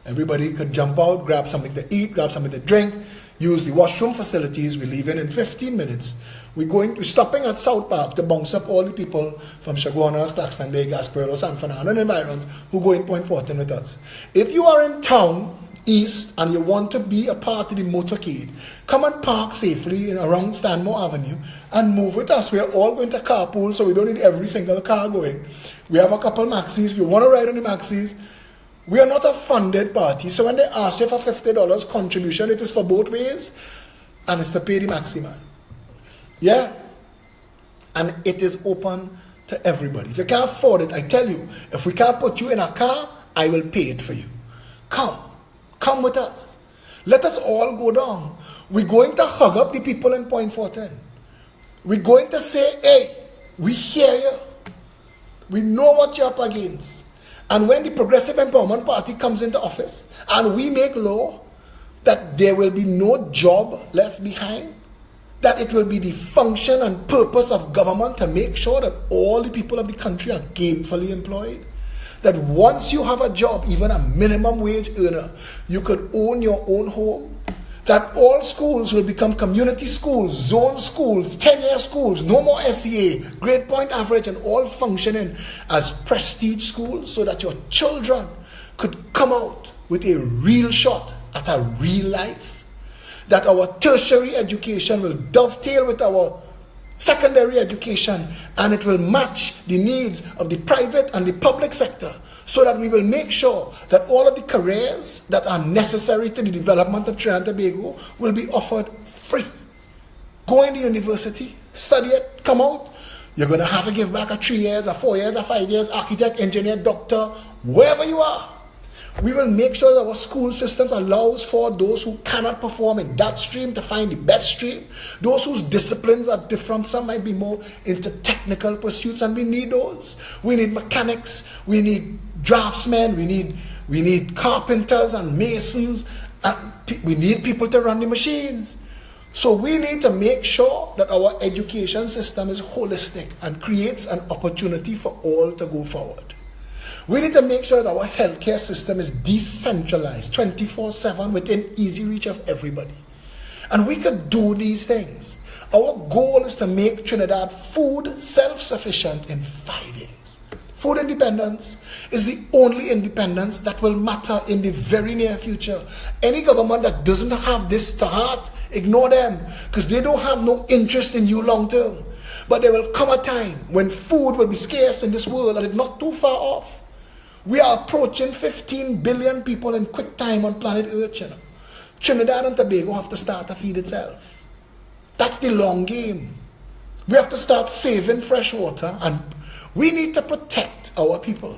Everybody could jump out, grab something to eat, grab something to drink, use the washroom facilities. We're leaving in 15 minutes. We're stopping at South Park to bounce up all the people from Chaguanas, Claxton Bay, Gasperedo, San Fernando, and environs who go in Point Fortin with us. If you are in town east and you want to be a part of the motorcade, come and park safely around Stanmore Avenue and move with us. We are all going to carpool, so we don't need every single car going. We have a couple maxis. If you want to ride on the maxis, we are not a funded party, so when they ask you for $50 contribution, it is for both ways, and it's to pay the maxi man. Yeah? And it is open to everybody. If you can't afford it, I tell you, if we can't put you in a car, I will pay it for you. Come with us. Let us all go down. We're going to hug up the people in Point Fortin. We're going to say, hey, we hear you. We know what you're up against. And when the Progressive Empowerment Party comes into office and we make law that there will be no job left behind, that it will be the function and purpose of government to make sure that all the people of the country are gainfully employed, that once you have a job, even a minimum wage earner, you could own your own home, that all schools will become community schools, zone schools, 10-year schools, no more SEA, grade point average, and all functioning as prestige schools so that your children could come out with a real shot at a real life. that our tertiary education will dovetail with our secondary education, and it will match the needs of the private and the public sector, so that we will make sure that all of the careers that are necessary to the development of Trinidad and Tobago will be offered free. Go into university, study it, come out. You're going to have to give back a 3 years, a 4 years, a 5 years, architect, engineer, doctor, wherever you are. We will make sure that our school systems allows for those who cannot perform in that stream to find the best stream. Those whose disciplines are different. Some might be more into technical pursuits, and we need those. We need mechanics. We need draftsmen. We need carpenters and masons. And we need people to run the machines. So we need to make sure that our education system is holistic and creates an opportunity for all to go forward. We need to make sure that our healthcare system is decentralized, 24/7, within easy reach of everybody. And we could do these things. Our goal is to make Trinidad food self-sufficient in 5 years. Food independence is the only independence that will matter in the very near future. Any government that doesn't have this to heart, ignore them, because they don't have no interest in you long term. But there will come a time when food will be scarce in this world, and it's not too far off. We are approaching 15 billion people in quick time on planet Earth, you know. Trinidad and Tobago have to start to feed itself. That's the long game. We have to start saving fresh water, and we need to protect our people.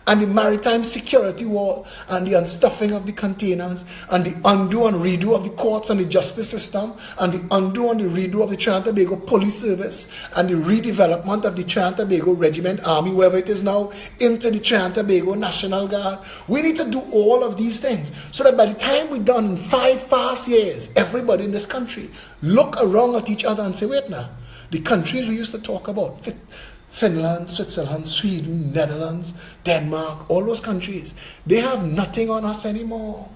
And the maritime security wall, and the unstuffing of the containers, and the undo and redo of the courts and the justice system, and the undo and the redo of the Trinidad and Tobago police service, and the redevelopment of the Trinidad and Tobago Regiment Army, wherever it is now, into the Trinidad and Tobago National Guard. We need to do all of these things, so that by the time we're done in 5 fast years, everybody in this country look around at each other and say, wait now, the countries we used to talk about, Finland, Switzerland, Sweden, Netherlands, Denmark, all those countries, they have nothing on us anymore.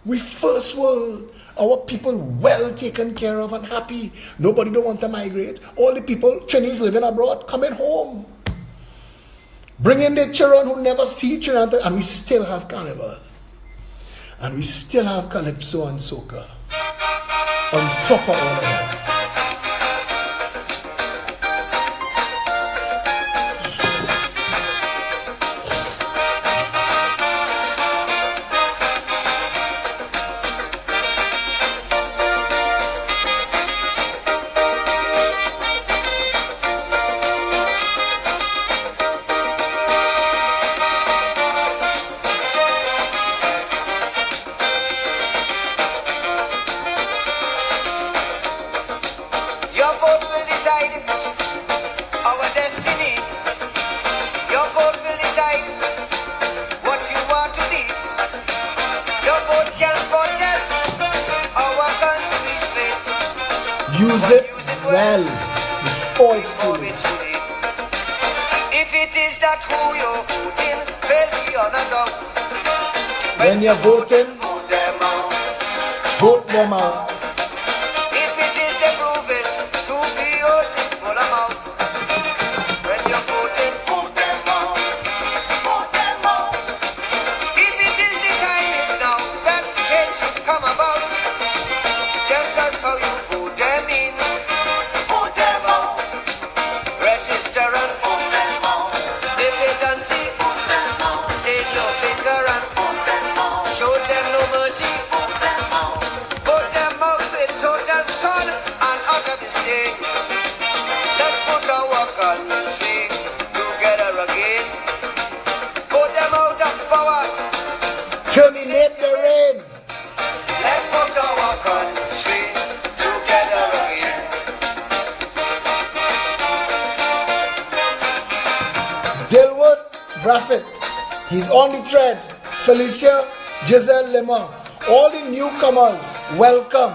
We first world. Our people well taken care of and happy. Nobody don't want to migrate. All the people, Chinese living abroad, coming home. Bringing their children who never see Trinidad, and we still have carnival. And we still have calypso and soca. On top of all of that. Use it well before it's too late. If it is that who you're voting, fail the other doubt. When you're voting, Vote them out. vote them out. If it is they prove it to be your full amount. When you're voting, vote them out. Vote them out. If it is the time is now that change should come about, just as how you vote them in, vote them out. Register and vote them out. If they don't see, vote them out. State your finger and vote them out. Show them no mercy, vote them out. Vote them out with total scorn and utter disdain. Let's put our country together again. Vote them out of power. Terminate the reign. Let's put our country together again. Dilwood Raffit, he's on the thread. Felicia, Giselle Lima, all the newcomers, welcome.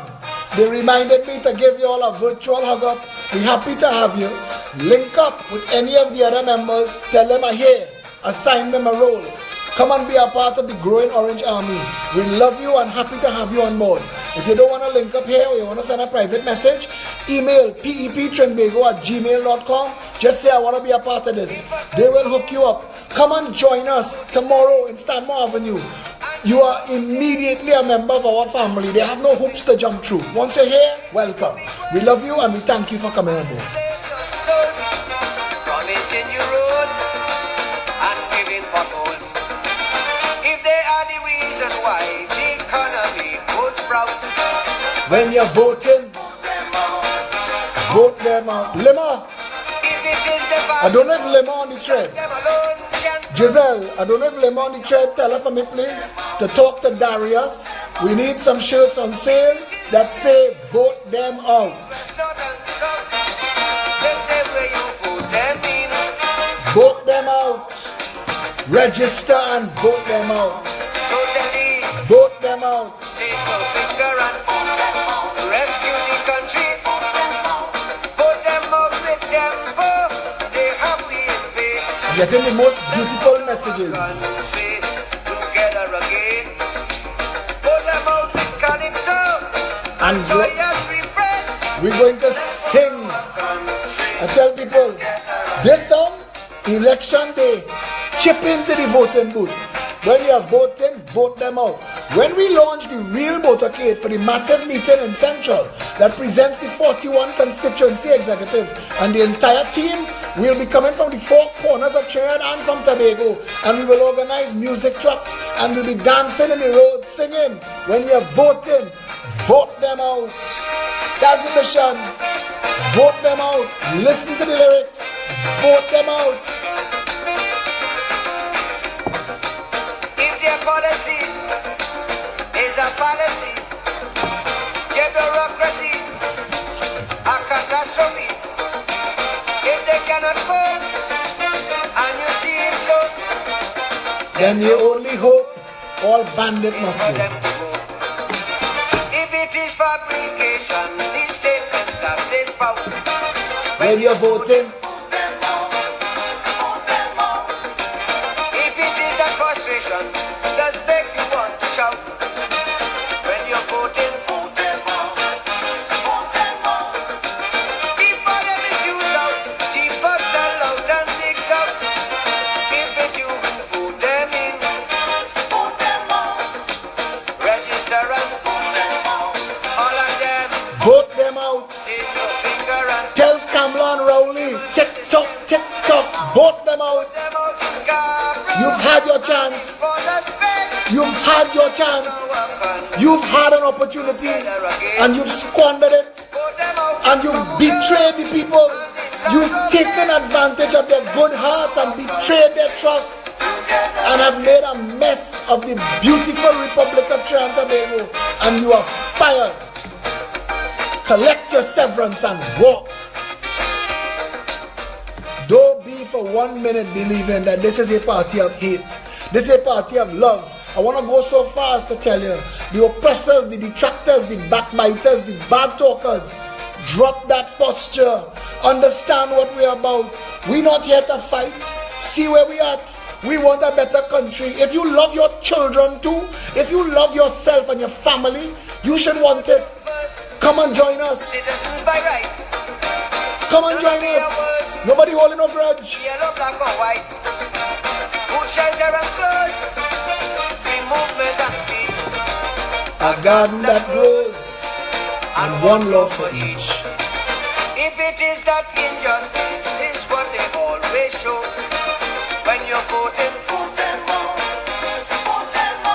They reminded me to give you all a virtual hug up. We're happy to have you. Link up with any of the other members. Tell them I'm here. Assign them a role. Come and be a part of the growing Orange Army. We love you and happy to have you on board. If you don't want to link up here or you want to send a private message, email peptrinbago@gmail.com. Just say I want to be a part of this. They will hook you up. Come and join us tomorrow in Stanmore Avenue. you are immediately a member of our family. They have no hoops to jump through. Once you're here, welcome. We love you and we thank you for coming on board. Promising you roads and filling potholes. If they are the reason why the economy goes sprout. When you're voting, vote them out. Lima, I don't have Lima on the thread. Giselle, I don't have Lima on the thread. Tell her for me, please, to talk to Darius. We need some shirts on sale that say vote them out. Vote them out. Register and vote them out. Vote them out. Rescue the country. Vote them out with tempo. They have we in vain. Getting the most beautiful messages. Together again. Vote them out with calypso. And we're going to sing. I tell people, this song, election day, chip into the voting booth. When you are voting, vote them out. When we launch the real motorcade for the massive meeting in Central that presents the 41 constituency executives and the entire team, will be coming from the four corners of Trinidad and from Tobago, and we will organize music trucks and we'll be dancing in the road singing. When you're voting, vote them out. That's the mission. Vote them out. Listen to the lyrics. Vote them out. If their policy is a fallacy, bureaucracy, a catastrophe, if they cannot vote, and you see it so, then you only hope all bandit must for go. them to vote. If it is fabrication, these statements that they spout. When you're voting, If it is that frustration that's make you want to shout. When you're voting, before they misuse out, T-Fox sell out and digs out. If it you vote them in, register and all of them, vote them out. stick your finger and Tell Kamla and Rowley, tick tock, vote them out. them out in Scarborough. You've had your chance. For the spec, You've had your chance. You've had an opportunity and you've squandered it. vote them out. And you've betrayed the people. You've taken advantage of their good hearts and betrayed their trust and have made a mess of the beautiful Republic of Trinidad and Tobago. And you are fired. Collect your severance and walk. Don't be for 1 minute believing that this is a party of hate. This is a party of love. I want to go so far as to tell you, the oppressors, the detractors, the backbiters, the bad talkers, drop that posture. Understand what we're about. We're not here to fight. See where we at. We want a better country. If you love your children too, if you love yourself and your family, you should want it. Come and join us. Citizens by right, Come and join us. Nobody holding no grudge. yellow, black or white, food, shelter and clothes, free movement and speech, A garden that grows and one law for each. If it is that injustice is what they always show, when you're voting,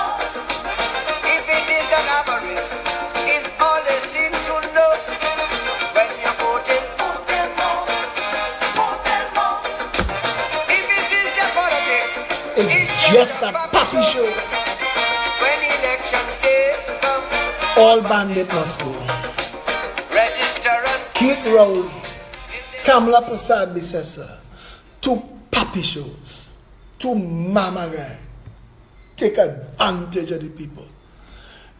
if it is that avarice is all they seem to know, when you're voting, if it is their politics, It's just a puppy show. when elections day come, All bandit must go. register and Keith Rowley, Kamla Prasad Bisesa, two puppy shows, two mama guy, take advantage of the people,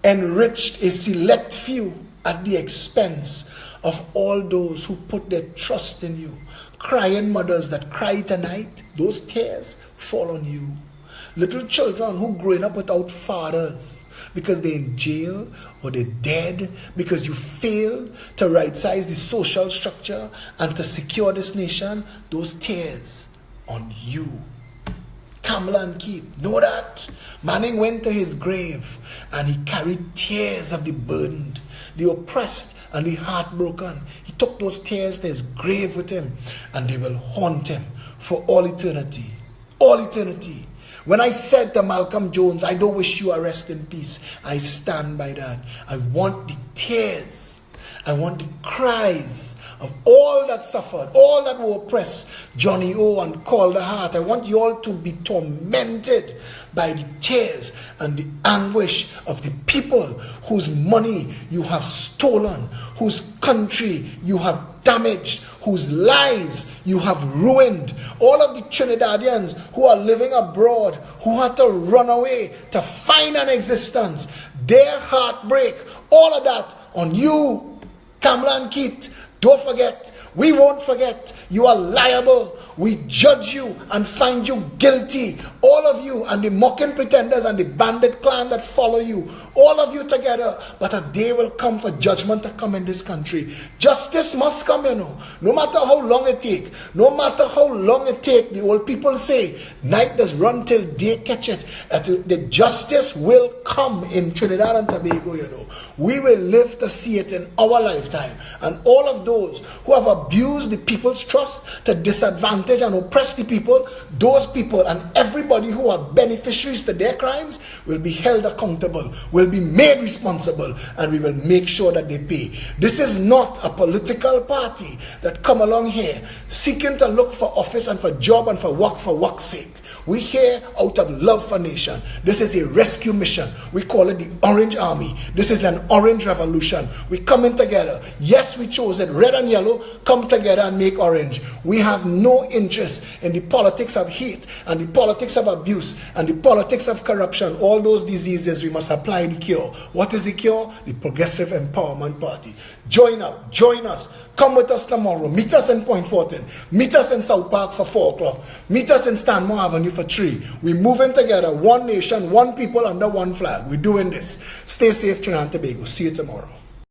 enriched a select few at the expense of all those who put their trust in you. Crying mothers that cry tonight, those tears fall on you. Little children who growing up without fathers because they're in jail or they're dead because you failed to right size the social structure and to secure this nation, those tears on you. Kamala and Keith. Know that? Manning went to his grave and he carried tears of the burdened, the oppressed, and the heartbroken. He took those tears to his grave with him, and they will haunt him for all eternity. All eternity. When I said to Malcolm Jones, I don't wish you a rest in peace, I stand by that. I want the tears, I want the cries of all that suffered, all that were oppressed, Johnny O and Calder Hart. I want you all to be tormented by the tears and the anguish of the people whose money you have stolen, whose country you have damaged, whose lives you have ruined. All of the Trinidadians who are living abroad, who had to run away to find an existence, their heartbreak, all of that on you, Kamala and Keith. Don't forget, we won't forget. You are liable. We judge you and find you guilty. All of you and the mocking pretenders and the bandit clan that follow you. All of you together. But a day will come for judgment to come in this country. Justice must come, you know. No matter how long it take. No matter how long it take. The old people say, night does run till day catch it. The justice will come in Trinidad and Tobago, you know. We will live to see it in our lifetime. And all of those who have abused the people's trust to disadvantage and oppress the people, those people and everybody who are beneficiaries to their crimes will be held accountable, will be made responsible, and we will make sure that they pay. This is not a political party that come along here seeking to look for office and for job and for work's sake. We here out of love for nation. This is a rescue mission. We call it the Orange Army. This is an orange revolution. We coming together. Yes, we chose it. Red and yellow come together and make orange. We have no interest in the politics of hate and the politics of abuse and the politics of corruption. All those diseases, we must apply the cure. What is the cure? The Progressive Empowerment Party. Join up. Join us. Come with us tomorrow. Meet us in Point 14. Meet us in South Park for 4 o'clock. Meet us in Stanmore Avenue for 3. We're moving together. One nation, one people under one flag. We're doing this. Stay safe, Trinidad and Tobago. See you tomorrow.